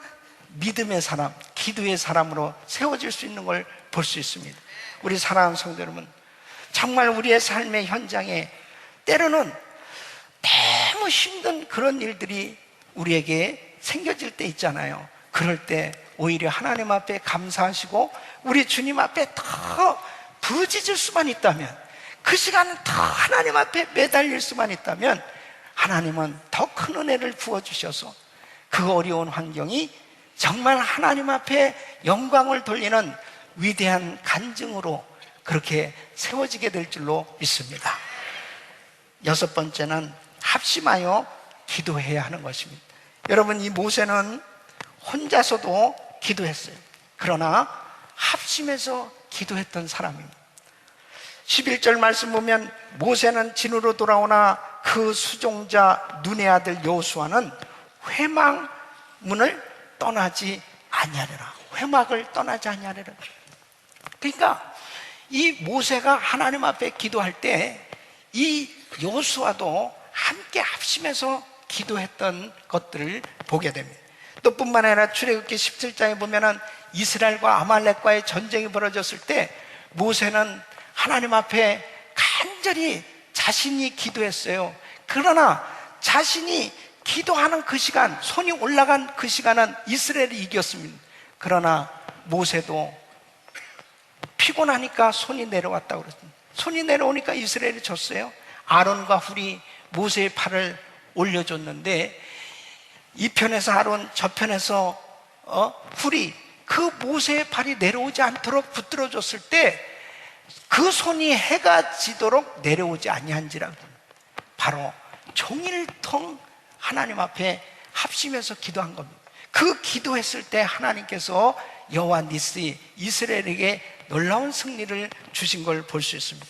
믿음의 사람, 기도의 사람으로 세워질 수 있는 걸 볼 수 있습니다. 우리 사랑하는 성도 여러분, 정말 우리의 삶의 현장에 때로는 너무 힘든 그런 일들이 우리에게 생겨질 때 있잖아요. 그럴 때 오히려 하나님 앞에 감사하시고 우리 주님 앞에 더 부르짖을 수만 있다면, 그 시간은 더 하나님 앞에 매달릴 수만 있다면 하나님은 더 큰 은혜를 부어주셔서 그 어려운 환경이 정말 하나님 앞에 영광을 돌리는 위대한 간증으로 그렇게 세워지게 될 줄로 믿습니다. 여섯 번째는 합심하여 기도해야 하는 것입니다. 여러분, 이 모세는 혼자서도 기도했어요. 그러나 합심해서 기도했던 사람입니다. 11절 말씀 보면 모세는 진으로 돌아오나 그 수종자 눈의 아들 여호수아는 회막문을 떠나지 아니하리라. 회막을 떠나지 아니하리라. 그러니까 이 모세가 하나님 앞에 기도할 때 이 여호수아도 함께 합심해서 기도했던 것들을 보게 됩니다. 또 뿐만 아니라 출애굽기 17장에 보면은 이스라엘과 아말렉과의 전쟁이 벌어졌을 때 모세는 하나님 앞에 간절히 자신이 기도했어요. 그러나 자신이 기도하는 그 시간, 손이 올라간 그 시간은 이스라엘이 이겼습니다. 그러나 모세도 피곤하니까 손이 내려왔다고 그랬습니다. 손이 내려오니까 이스라엘이 졌어요. 아론과 훌이 모세의 팔을 올려줬는데 이 편에서 아론, 저 편에서 훌이 그 모세의 팔이 내려오지 않도록 붙들어줬을 때 그 손이 해가 지도록 내려오지 아니한지라. 바로 종일통 하나님 앞에 합심해서 기도한 겁니다. 그 기도했을 때 하나님께서 여호와 니시 이스라엘에게 놀라운 승리를 주신 걸 볼 수 있습니다.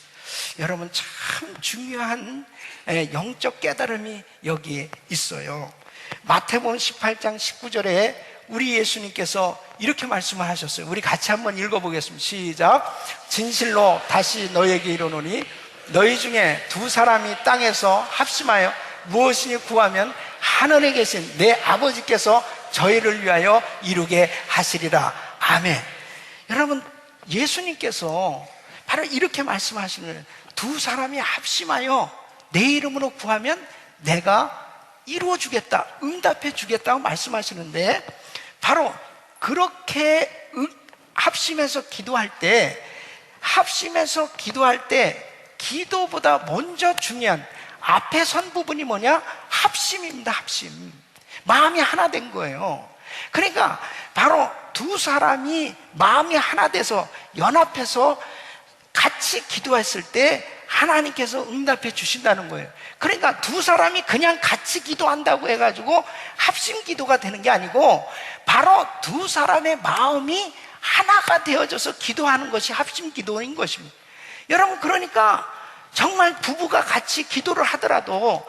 여러분, 참 중요한 영적 깨달음이 여기에 있어요. 마태복음 18장 19절에 우리 예수님께서 이렇게 말씀을 하셨어요. 우리 같이 한번 읽어보겠습니다. 시작. 진실로 다시 너에게 이르노니 너희 중에 두 사람이 땅에서 합심하여 무엇이니 구하면 하늘에 계신 내 아버지께서 저희를 위하여 이루게 하시리라. 아멘. 여러분, 예수님께서 바로 이렇게 말씀하시는 거예요. 두 사람이 합심하여 내 이름으로 구하면 내가 이루어 주겠다, 응답해 주겠다고 말씀하시는데, 바로 그렇게 합심해서 기도할 때, 기도보다 먼저 중요한 앞에 선 부분이 뭐냐? 합심입니다. 합심. 마음이 하나 된 거예요. 그러니까 바로 두 사람이 마음이 하나 돼서 연합해서 같이 기도했을 때 하나님께서 응답해 주신다는 거예요. 그러니까 두 사람이 그냥 같이 기도한다고 해가지고 합심 기도가 되는 게 아니고 바로 두 사람의 마음이 하나가 되어져서 기도하는 것이 합심 기도인 것입니다. 여러분, 그러니까 정말 부부가 같이 기도를 하더라도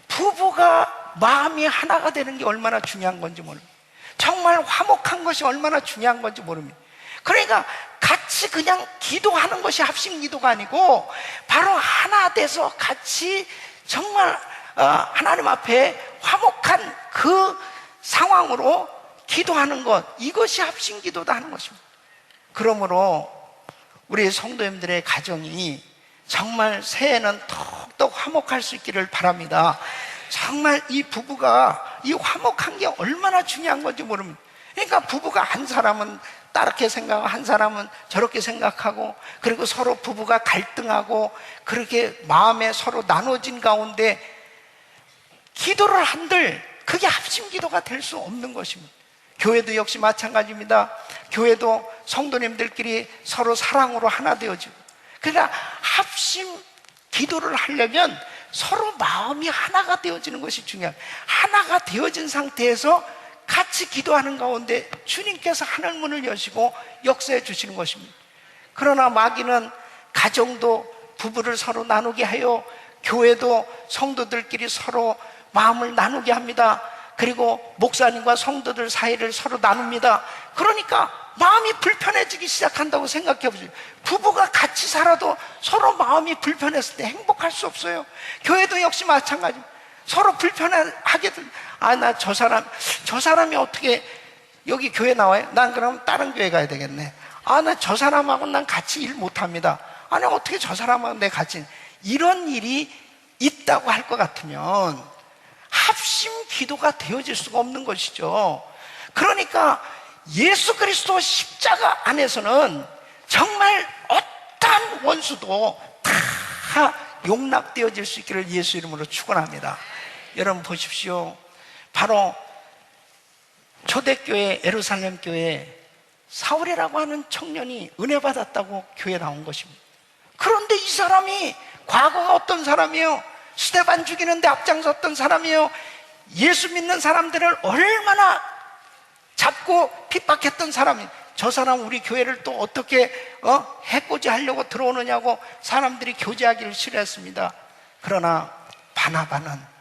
부부가 마음이 하나가 되는 게 얼마나 중요한 건지 모릅니다. 정말 화목한 것이 얼마나 중요한 건지 모릅니다. 그러니까 같이 같이 그냥 기도하는 것이 합심 기도가 아니고 바로 하나 돼서 같이 정말 하나님 앞에 화목한 그 상황으로 기도하는 것, 이것이 합심 기도다 하는 것입니다. 그러므로 우리 성도님들의 가정이 정말 새해에는 더욱더 화목할 수 있기를 바랍니다. 정말 이 부부가 이 화목한 게 얼마나 중요한 건지 모릅니다. 그러니까 부부가 한 사람은 따르게 생각하고 한 사람은 저렇게 생각하고, 그리고 서로 부부가 갈등하고 그렇게 마음에 서로 나눠진 가운데 기도를 한들 그게 합심 기도가 될 수 없는 것입니다. 교회도 역시 마찬가지입니다. 교회도 성도님들끼리 서로 사랑으로 하나 되어지고, 그러니까 합심 기도를 하려면 서로 마음이 하나가 되어지는 것이 중요합니다. 하나가 되어진 상태에서 같이 기도하는 가운데 주님께서 하늘 문을 여시고 역사해 주시는 것입니다. 그러나 마귀는 가정도 부부를 서로 나누게 하여 교회도 성도들끼리 서로 마음을 나누게 합니다. 그리고 목사님과 성도들 사이를 서로 나눕니다. 그러니까 마음이 불편해지기 시작한다고 생각해 보세요. 부부가 같이 살아도 서로 마음이 불편했을 때 행복할 수 없어요. 교회도 역시 마찬가지입니다. 서로 불편하게 나 저 사람이 어떻게 여기 교회 나와요? 난 그럼 다른 교회 가야 되겠네. 나 저 사람하고 난 같이 일 못합니다. 아니 어떻게 저 사람하고 내 같이, 이런 일이 있다고 할 것 같으면 합심 기도가 되어질 수가 없는 것이죠. 그러니까 예수 그리스도 십자가 안에서는 정말 어떠한 원수도 다 용납되어질 수 있기를 예수 이름으로 축원합니다. 여러분 보십시오. 바로 초대교회 예루살렘 교회에 사울이라고 하는 청년이 은혜 받았다고 교회에 나온 것입니다. 그런데 이 사람이 과거가 어떤 사람이에요? 스데반 죽이는데 앞장섰던 사람이에요. 예수 믿는 사람들을 얼마나 잡고 핍박했던 사람이, 저 사람 우리 교회를 또 어떻게 해코지 하려고 들어오느냐고 사람들이 교제하기를 싫어했습니다. 그러나 바나바는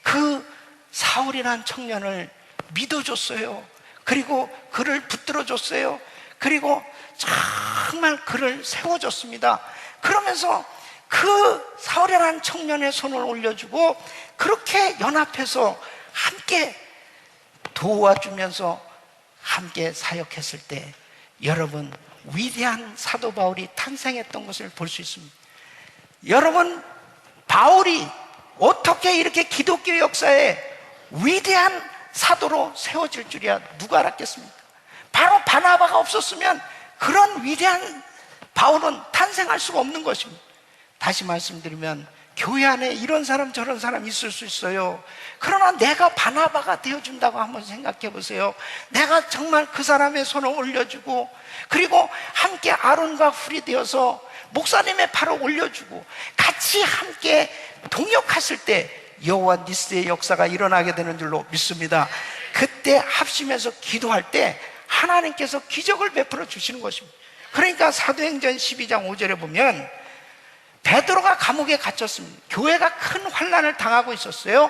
그 사울이라는 청년을 믿어줬어요. 그리고 그를 붙들어줬어요. 그리고 정말 그를 세워줬습니다. 그러면서 그 사울이라는 청년의 손을 올려주고 그렇게 연합해서 함께 도와주면서 함께 사역했을 때 여러분 위대한 사도 바울이 탄생했던 것을 볼 수 있습니다. 여러분 바울이 어떻게 이렇게 기독교 역사에 위대한 사도로 세워질 줄이야 누가 알았겠습니까? 바로 바나바가 없었으면 그런 위대한 바울은 탄생할 수가 없는 것입니다. 다시 말씀드리면 교회 안에 이런 사람 저런 사람 있을 수 있어요. 그러나 내가 바나바가 되어준다고 한번 생각해 보세요. 내가 정말 그 사람의 손을 올려주고 그리고 함께 아론과 훌이 되어서 목사님의 팔을 올려주고 같이 함께 동역했을 때 여호와 니스의 역사가 일어나게 되는 줄로 믿습니다. 그때 합심해서 기도할 때 하나님께서 기적을 베풀어 주시는 것입니다. 그러니까 사도행전 12장 5절에 보면 베드로가 감옥에 갇혔습니다. 교회가 큰 환난을 당하고 있었어요.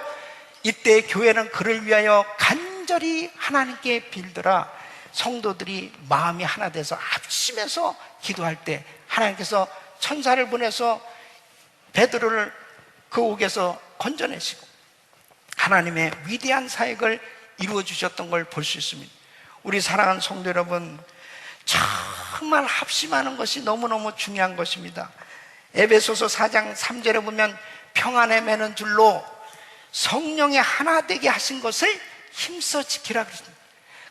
이때 교회는 그를 위하여 간절히 하나님께 빌더라. 성도들이 마음이 하나 돼서 합심해서 기도할 때 하나님께서 천사를 보내서 베드로를 그 옥에서 건져내시고 하나님의 위대한 사역을 이루어 주셨던 걸 볼 수 있습니다. 우리 사랑하는 성도 여러분, 정말 합심하는 것이 너무너무 중요한 것입니다. 에베소서 4장 3절에 보면 평안에 매는 줄로 성령의 하나 되게 하신 것을 힘써 지키라 그랬습니다.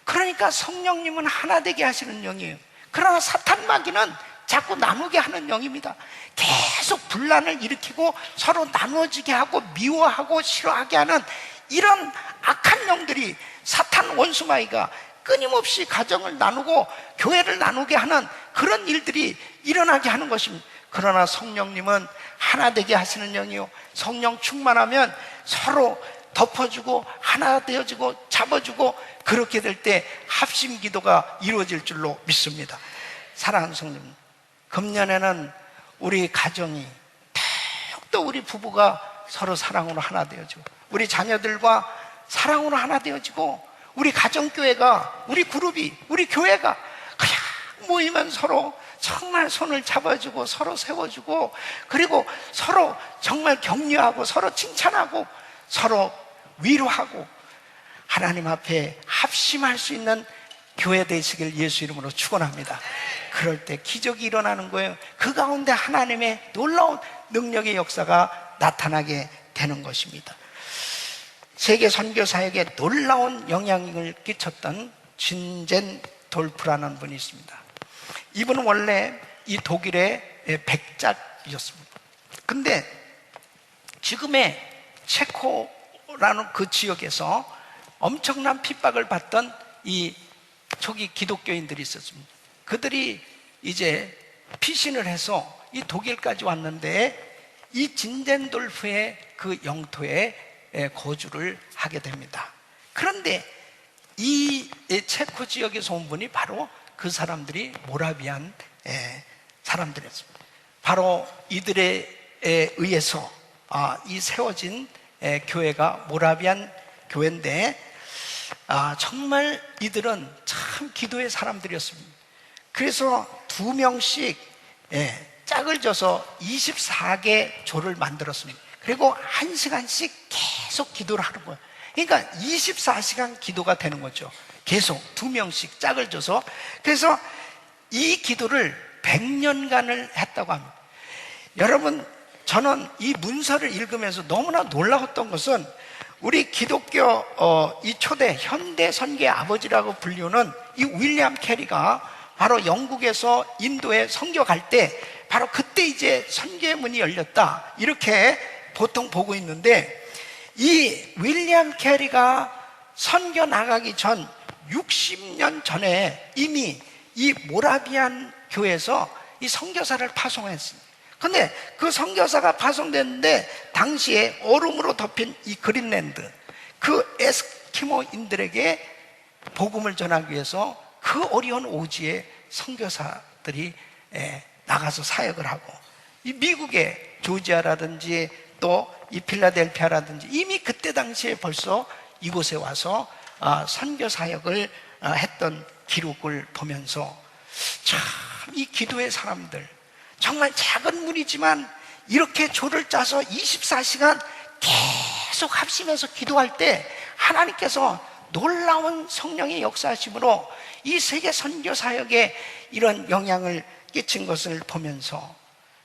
그러니까 성령님은 하나 되게 하시는 영이에요. 그러나 사탄 마귀는 자꾸 나누게 하는 영입니다. 계속 분란을 일으키고 서로 나누어지게 하고 미워하고 싫어하게 하는 이런 악한 영들이, 사탄 원수 마귀가 끊임없이 가정을 나누고 교회를 나누게 하는 그런 일들이 일어나게 하는 것입니다. 그러나 성령님은 하나 되게 하시는 영이요, 성령 충만하면 서로 덮어주고 하나 되어지고 잡아주고 그렇게 될 때 합심 기도가 이루어질 줄로 믿습니다. 사랑하는 성도님, 금년에는 우리 가정이 더욱더 우리 부부가 서로 사랑으로 하나 되어지고 우리 자녀들과 사랑으로 하나 되어지고 우리 가정교회가, 우리 그룹이, 우리 교회가 그냥 모이면 서로 정말 손을 잡아주고 서로 세워주고, 그리고 서로 정말 격려하고 서로 칭찬하고 서로 위로하고 하나님 앞에 합심할 수 있는 교회 되시길 예수 이름으로 축원합니다. 그럴 때 기적이 일어나는 거예요. 그 가운데 하나님의 놀라운 능력의 역사가 나타나게 되는 것입니다. 세계 선교 사역에 놀라운 영향을 끼쳤던 진젠 돌프라는 분이 있습니다. 이분은 원래 이 독일의 백작이었습니다. 근데 지금의 체코라는 그 지역에서 엄청난 핍박을 받던 이 초기 기독교인들이 있었습니다. 그들이 이제 피신을 해서 이 독일까지 왔는데 이 진젠돌프의 그 영토에 거주를 하게 됩니다. 그런데 이 체코 지역에서 온 분이 바로 그 사람들이 모라비안 사람들이었습니다. 바로 이들에 의해서 이 세워진 교회가 모라비안 교회인데, 정말 이들은 참 기도의 사람들이었습니다. 그래서 2명씩 짝을 져서 24개 조를 만들었습니다. 그리고 1시간씩 계속 기도를 하는 거예요. 그러니까 24시간 기도가 되는 거죠. 계속 2명씩 짝을 져서. 그래서 이 기도를 100년간을 했다고 합니다. 여러분, 저는 이 문서를 읽으면서 너무나 놀라웠던 것은 우리 기독교 이 초대 현대 선교의 아버지라고 불리우는 이 윌리엄 캐리가 바로 영국에서 인도에 선교 갈 때 바로 그때 이제 선교의 문이 열렸다, 이렇게 보통 보고 있는데, 이 윌리엄 캐리가 선교 나가기 전 60년 전에 이미 이 모라비안 교회에서 이 선교사를 파송했습니다. 근데 그 선교사가 파송됐는데 당시에 얼음으로 덮인 이 그린랜드, 그 에스키모인들에게 복음을 전하기 위해서 그 어려운 오지에 선교사들이 나가서 사역을 하고, 이 미국의 조지아라든지 또 이 필라델피아라든지 이미 그때 당시에 벌써 이곳에 와서 선교 사역을 했던 기록을 보면서 참 이 기도의 사람들, 정말 작은 문이지만 이렇게 조를 짜서 24시간 계속 합심해서 기도할 때 하나님께서 놀라운 성령의 역사하심으로 이 세계 선교 사역에 이런 영향을 끼친 것을 보면서,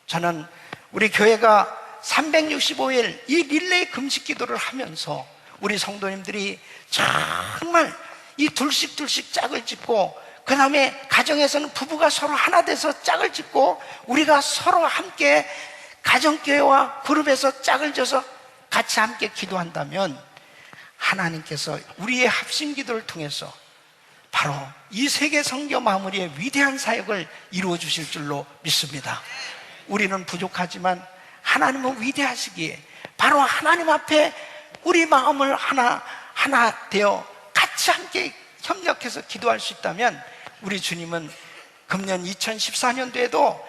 저는 우리 교회가 365일 이 릴레이 금식 기도를 하면서 우리 성도님들이 정말 이 둘씩 짝을 짓고, 그 다음에 가정에서는 부부가 서로 하나 돼서 짝을 짓고, 우리가 서로 함께 가정교회와 그룹에서 짝을 져서 같이 함께 기도한다면 하나님께서 우리의 합심 기도를 통해서 바로 이 세계 선교 마무리의 위대한 사역을 이루어 주실 줄로 믿습니다. 우리는 부족하지만 하나님은 위대하시기에 바로 하나님 앞에 우리 마음을 하나 되어 같이 함께 협력해서 기도할 수 있다면, 우리 주님은 금년 2014년도에도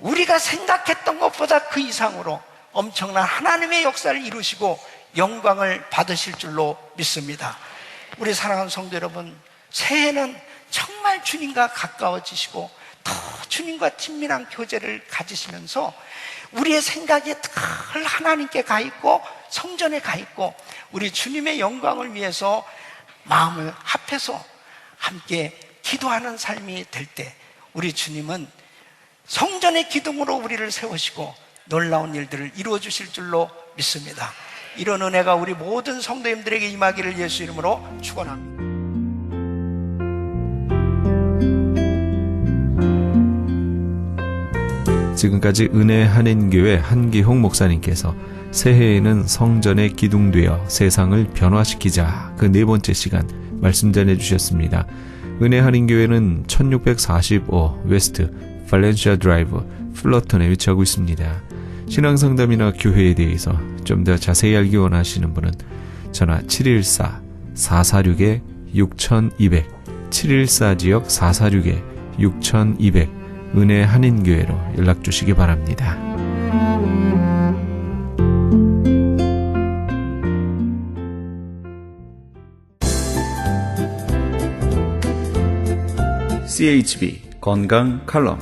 우리가 생각했던 것보다 그 이상으로 엄청난 하나님의 역사를 이루시고 영광을 받으실 줄로 믿습니다. 우리 사랑하는 성도 여러분, 새해는 정말 주님과 가까워지시고 더 주님과 친밀한 교제를 가지시면서 우리의 생각이 늘 하나님께 가 있고 성전에 가 있고 우리 주님의 영광을 위해서 마음을 합해서 함께 기도하는 삶이 될 때, 우리 주님은 성전의 기둥으로 우리를 세우시고 놀라운 일들을 이루어 주실 줄로 믿습니다. 이런 은혜가 우리 모든 성도님들에게 임하기를 예수 이름으로 축원합니다. 지금까지 은혜 한인교회 한기홍 목사님께서 새해에는 성전에 기둥되어 세상을 변화시키자, 그 네 번째 시간 말씀 전해주셨습니다. 은혜 한인교회는 1645 웨스트 팔렌시아 드라이브 플러턴에 위치하고 있습니다. 신앙상담이나 교회에 대해서 좀 더 자세히 알기 원하시는 분은 전화 714-446-6200 714지역 446-6200 은혜 한인교회로 연락주시기 바랍니다. CHB 건강 칼럼.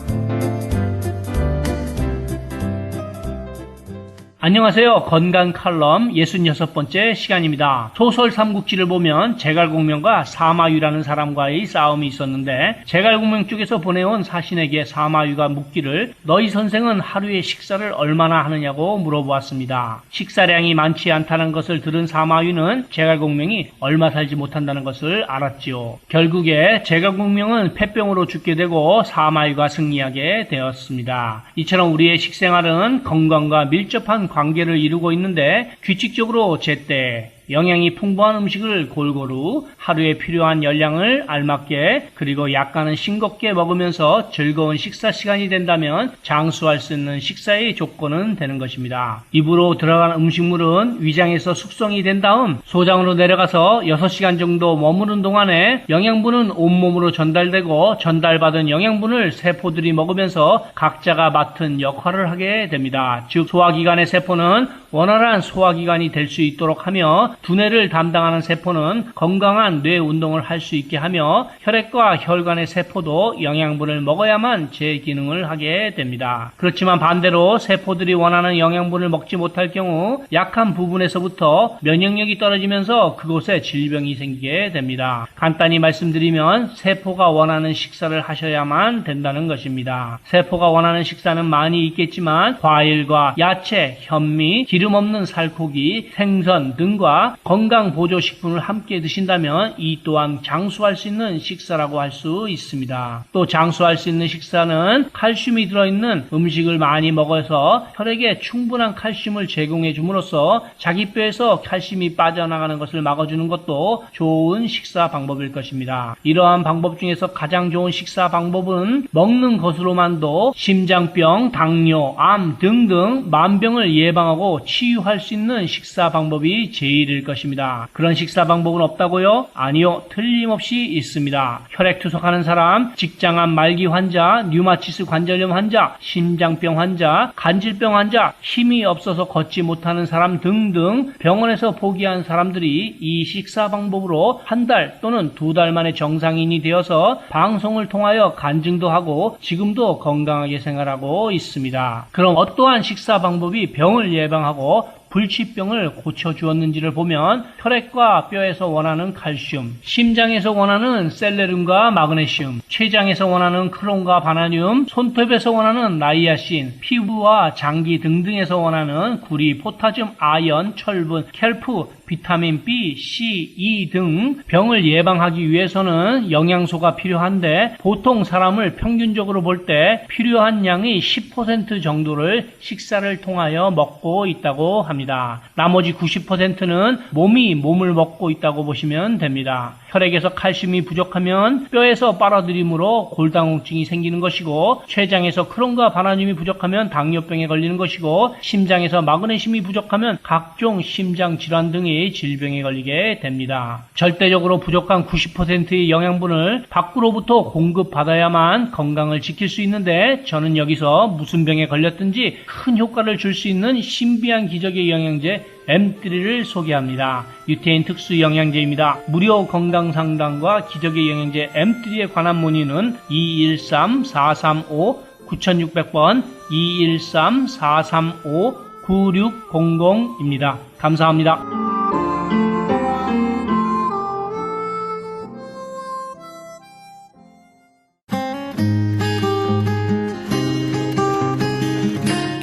안녕하세요. 건강 칼럼 66번째 시간입니다. 소설 삼국지를 보면 제갈공명과 사마유라는 사람과의 싸움이 있었는데 제갈공명 쪽에서 보내온 사신에게 사마유가 묻기를 너희 선생은 하루에 식사를 얼마나 하느냐고 물어보았습니다. 식사량이 많지 않다는 것을 들은 사마유는 제갈공명이 얼마 살지 못한다는 것을 알았지요. 결국에 제갈공명은 폐병으로 죽게 되고 사마유가 승리하게 되었습니다. 이처럼 우리의 식생활은 건강과 밀접한 관계를 이루고 있는데 규칙적으로 제때 영양이 풍부한 음식을 골고루 하루에 필요한 열량을 알맞게 그리고 약간은 싱겁게 먹으면서 즐거운 식사 시간이 된다면 장수할 수 있는 식사의 조건은 되는 것입니다. 입으로 들어간 음식물은 위장에서 숙성이 된 다음 소장으로 내려가서 6시간 정도 머무는 동안에 영양분은 온몸으로 전달되고 전달받은 영양분을 세포들이 먹으면서 각자가 맡은 역할을 하게 됩니다. 즉 소화기관의 세포는 원활한 소화기관이 될 수 있도록 하며 두뇌를 담당하는 세포는 건강한 뇌 운동을 할 수 있게 하며 혈액과 혈관의 세포도 영양분을 먹어야만 제 기능을 하게 됩니다. 그렇지만 반대로 세포들이 원하는 영양분을 먹지 못할 경우 약한 부분에서부터 면역력이 떨어지면서 그곳에 질병이 생기게 됩니다. 간단히 말씀드리면 세포가 원하는 식사를 하셔야만 된다는 것입니다. 세포가 원하는 식사는 많이 있겠지만 과일과 야채, 현미, 기름 없는 살코기, 생선 등과 건강 보조식품을 함께 드신다면 이 또한 장수할 수 있는 식사라고 할 수 있습니다. 또 장수할 수 있는 식사는 칼슘이 들어있는 음식을 많이 먹어서 혈액에 충분한 칼슘을 제공해 줌으로써 자기 뼈에서 칼슘이 빠져나가는 것을 막아주는 것도 좋은 식사 방법일 것입니다. 이러한 방법 중에서 가장 좋은 식사 방법은 먹는 것으로만도 심장병, 당뇨, 암 등등 만병을 예방하고 치유할 수 있는 식사 방법이 제일일 것입니다. 그런 식사 방법은 없다고요? 아니요, 틀림없이 있습니다. 혈액 투석하는 사람, 직장암 말기 환자, 류마티스 관절염 환자, 심장병 환자, 간질병 환자, 힘이 없어서 걷지 못하는 사람 등등 병원에서 포기한 사람들이 이 식사 방법으로 한 달 또는 2달 만에 정상인이 되어서 방송을 통하여 간증도 하고 지금도 건강하게 생활하고 있습니다. 그럼 어떠한 식사 방법이 병을 예방하고 불치병을 고쳐주었는지를 보면 혈액과 뼈에서 원하는 칼슘, 심장에서 원하는 셀레늄과 마그네슘, 췌장에서 원하는 크롬과 바나늄, 손톱에서 원하는 나이아신, 피부와 장기 등등에서 원하는 구리, 포타슘, 아연, 철분, 켈프, 비타민 B, C, E 등 병을 예방하기 위해서는 영양소가 필요한데 보통 사람을 평균적으로 볼 때 필요한 양의 10% 정도를 식사를 통하여 먹고 있다고 합니다. 나머지 90%는 몸이 몸을 먹고 있다고 보시면 됩니다. 혈액에서 칼슘이 부족하면 뼈에서 빨아들임으로 골다공증이 생기는 것이고 췌장에서 크롬과 바나늄이 부족하면 당뇨병에 걸리는 것이고 심장에서 마그네슘이 부족하면 각종 심장 질환 등의 질병에 걸리게 됩니다. 절대적으로 부족한 90%의 영양분을 밖으로부터 공급받아야만 건강을 지킬 수 있는데 저는 여기서 무슨 병에 걸렸든지 큰 효과를 줄 수 있는 신비한 기적의 영양제 M3를 소개합니다. 유태인 특수 영양제입니다. 무료 건강상담과 기적의 영양제 M3에 관한 문의는 213-435-9600번 213-435-9600입니다. 감사합니다.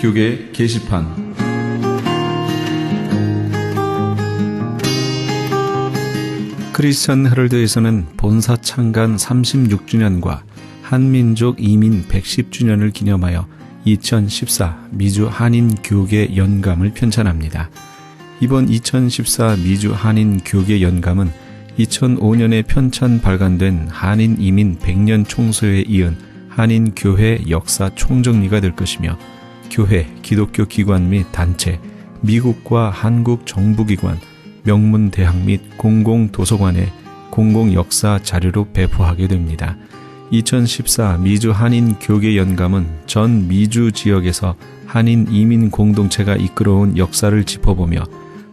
교계 게시판. 크리스천 헤럴드에서는 본사 창간 36주년과 한민족 이민 110주년을 기념하여 2014 미주 한인 교계 연감을 편찬합니다. 이번 2014 미주 한인 교계 연감은 2005년에 편찬 발간된 한인 이민 100년 총서에 이은 한인 교회 역사 총정리가 될 것이며 교회, 기독교 기관 및 단체, 미국과 한국 정부기관, 명문대학 및 공공도서관에 공공역사 자료로 배포하게 됩니다. 2014 미주 한인 교계 연감은 전 미주 지역에서 한인 이민 공동체가 이끌어온 역사를 짚어보며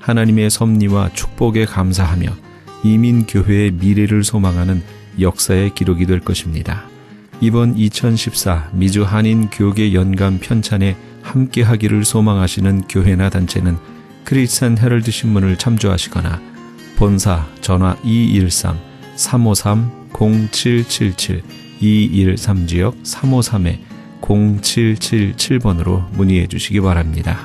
하나님의 섭리와 축복에 감사하며 이민 교회의 미래를 소망하는 역사의 기록이 될 것입니다. 이번 2014 미주 한인 교계 연간 편찬에 함께하기를 소망하시는 교회나 단체는 크리스찬 헤럴드 신문을 참조하시거나 본사 전화 213-353-0777 213지역 353-0777번으로 문의해 주시기 바랍니다.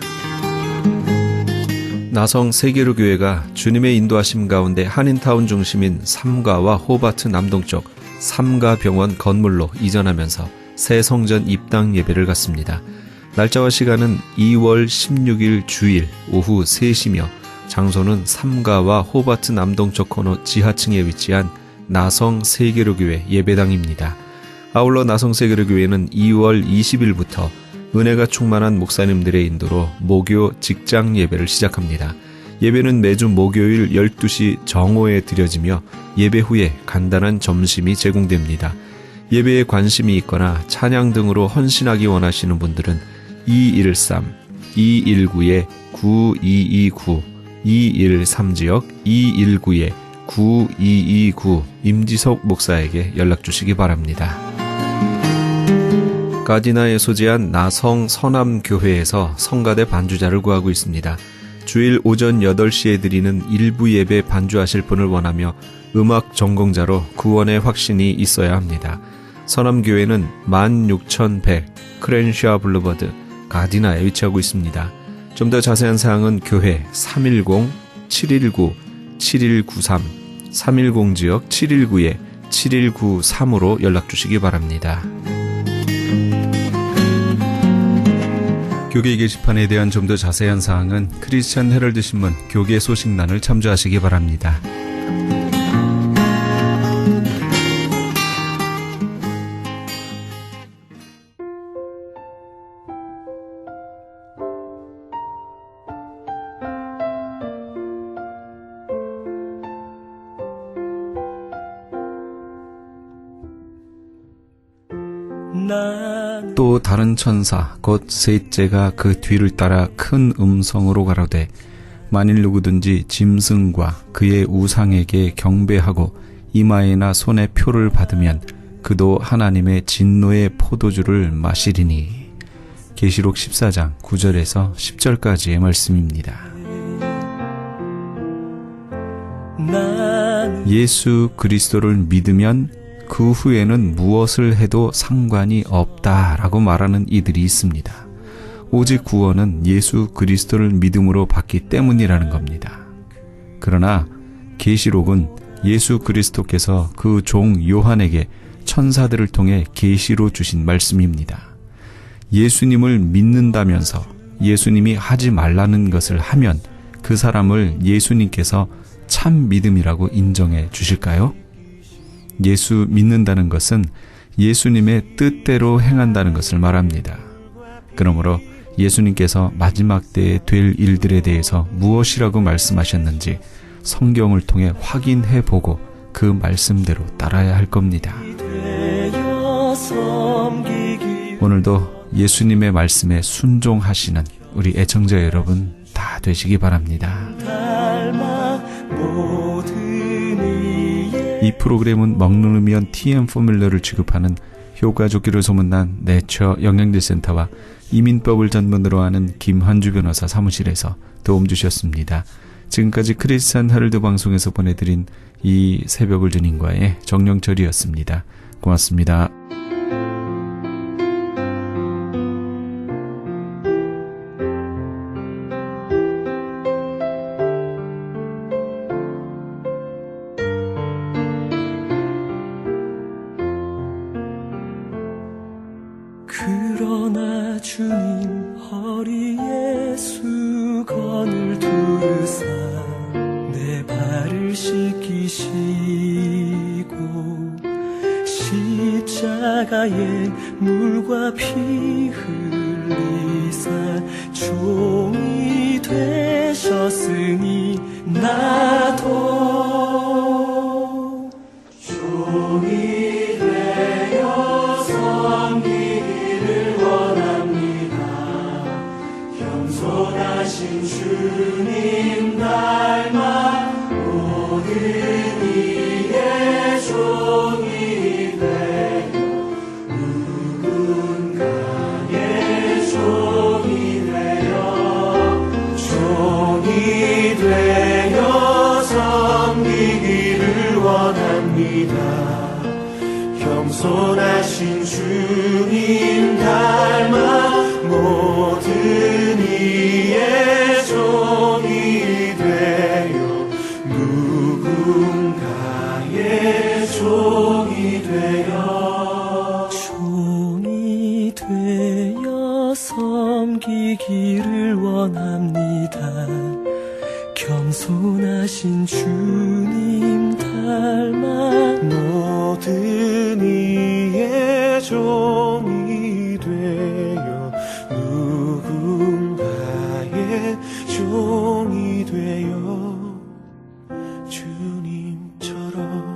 나성 세계로 교회가 주님의 인도하심 가운데 한인타운 중심인 삼가와 호바트 남동쪽 삼가병원 건물로 이전하면서 새 성전 입당 예배를 갖습니다. 날짜와 시간은 2월 16일 주일 오후 3시며 장소는 삼가와 호바트 남동쪽 코너 지하층에 위치한 나성 세계로교회 예배당입니다. 아울러 나성 세계로교회는 2월 20일부터 은혜가 충만한 목사님들의 인도로 목요 직장 예배를 시작합니다. 예배는 매주 목요일 12시 정오에 드려지며 예배 후에 간단한 점심이 제공됩니다. 예배에 관심이 있거나 찬양 등으로 헌신하기 원하시는 분들은 213-219-9229 213지역 219-9229 임지석 목사에게 연락 주시기 바랍니다. 가디나에 소재한 나성 서남교회에서 성가대 반주자를 구하고 있습니다. 주일 오전 8시에 드리는 일부 예배 반주하실 분을 원하며 음악 전공자로 구원의 확신이 있어야 합니다. 서남교회는 16100 크렌샤 블루버드 가디나에 위치하고 있습니다. 좀 더 자세한 사항은 교회 310-719-7193 310지역 719-7193으로 연락 주시기 바랍니다. 교계 게시판에 대한 좀 더 자세한 사항은 크리스찬 헤럴드 신문 교계 소식란을 참조하시기 바랍니다. 또 다른 천사 곧 셋째가 그 뒤를 따라 큰 음성으로 가로되 만일 누구든지 짐승과 그의 우상에게 경배하고 이마에나 손에 표를 받으면 그도 하나님의 진노의 포도주를 마시리니. 계시록 14장 9절에서 10절까지의 말씀입니다. 예수 그리스도를 믿으면 그 후에는 무엇을 해도 상관이 없다라고 말하는 이들이 있습니다. 오직 구원은 예수 그리스도를 믿음으로 받기 때문이라는 겁니다. 그러나 계시록은 예수 그리스도께서 그 종 요한에게 천사들을 통해 계시로 주신 말씀입니다. 예수님을 믿는다면서 예수님이 하지 말라는 것을 하면 그 사람을 예수님께서 참 믿음이라고 인정해 주실까요? 예수 믿는다는 것은 예수님의 뜻대로 행한다는 것을 말합니다. 그러므로 예수님께서 마지막 때에 될 일들에 대해서 무엇이라고 말씀하셨는지 성경을 통해 확인해 보고 그 말씀대로 따라야 할 겁니다. 오늘도 예수님의 말씀에 순종하시는 우리 애청자 여러분 다 되시기 바랍니다. 이 프로그램은 먹누르면 TM 포뮬러를 취급하는 효과 좋기로 소문난 내처 영양제센터와 이민법을 전문으로 하는 김한주 변호사 사무실에서 도움 주셨습니다. 지금까지 크리스찬 헤럴드 방송에서 보내드린 이 새벽을 주님과의 정령철이었습니다. 고맙습니다. 그러나 주님 허리에 수건을 두르사 내 발을 씻기시고 십자가에 물과 피 흘리사 종이 되셨으니 나도 종이 되어 섬기기를 원합니다. 겸손하신 주님 닮아 모든 이의 종이 되어 겸손하신 주님 닮아 모든 이의 종이 되어 누군가의 종이 되어 섬기기를 원합니다. 겸손하신 주님 닮아 모든 이의 종이 되어 누군가의 종이 되어 주님처럼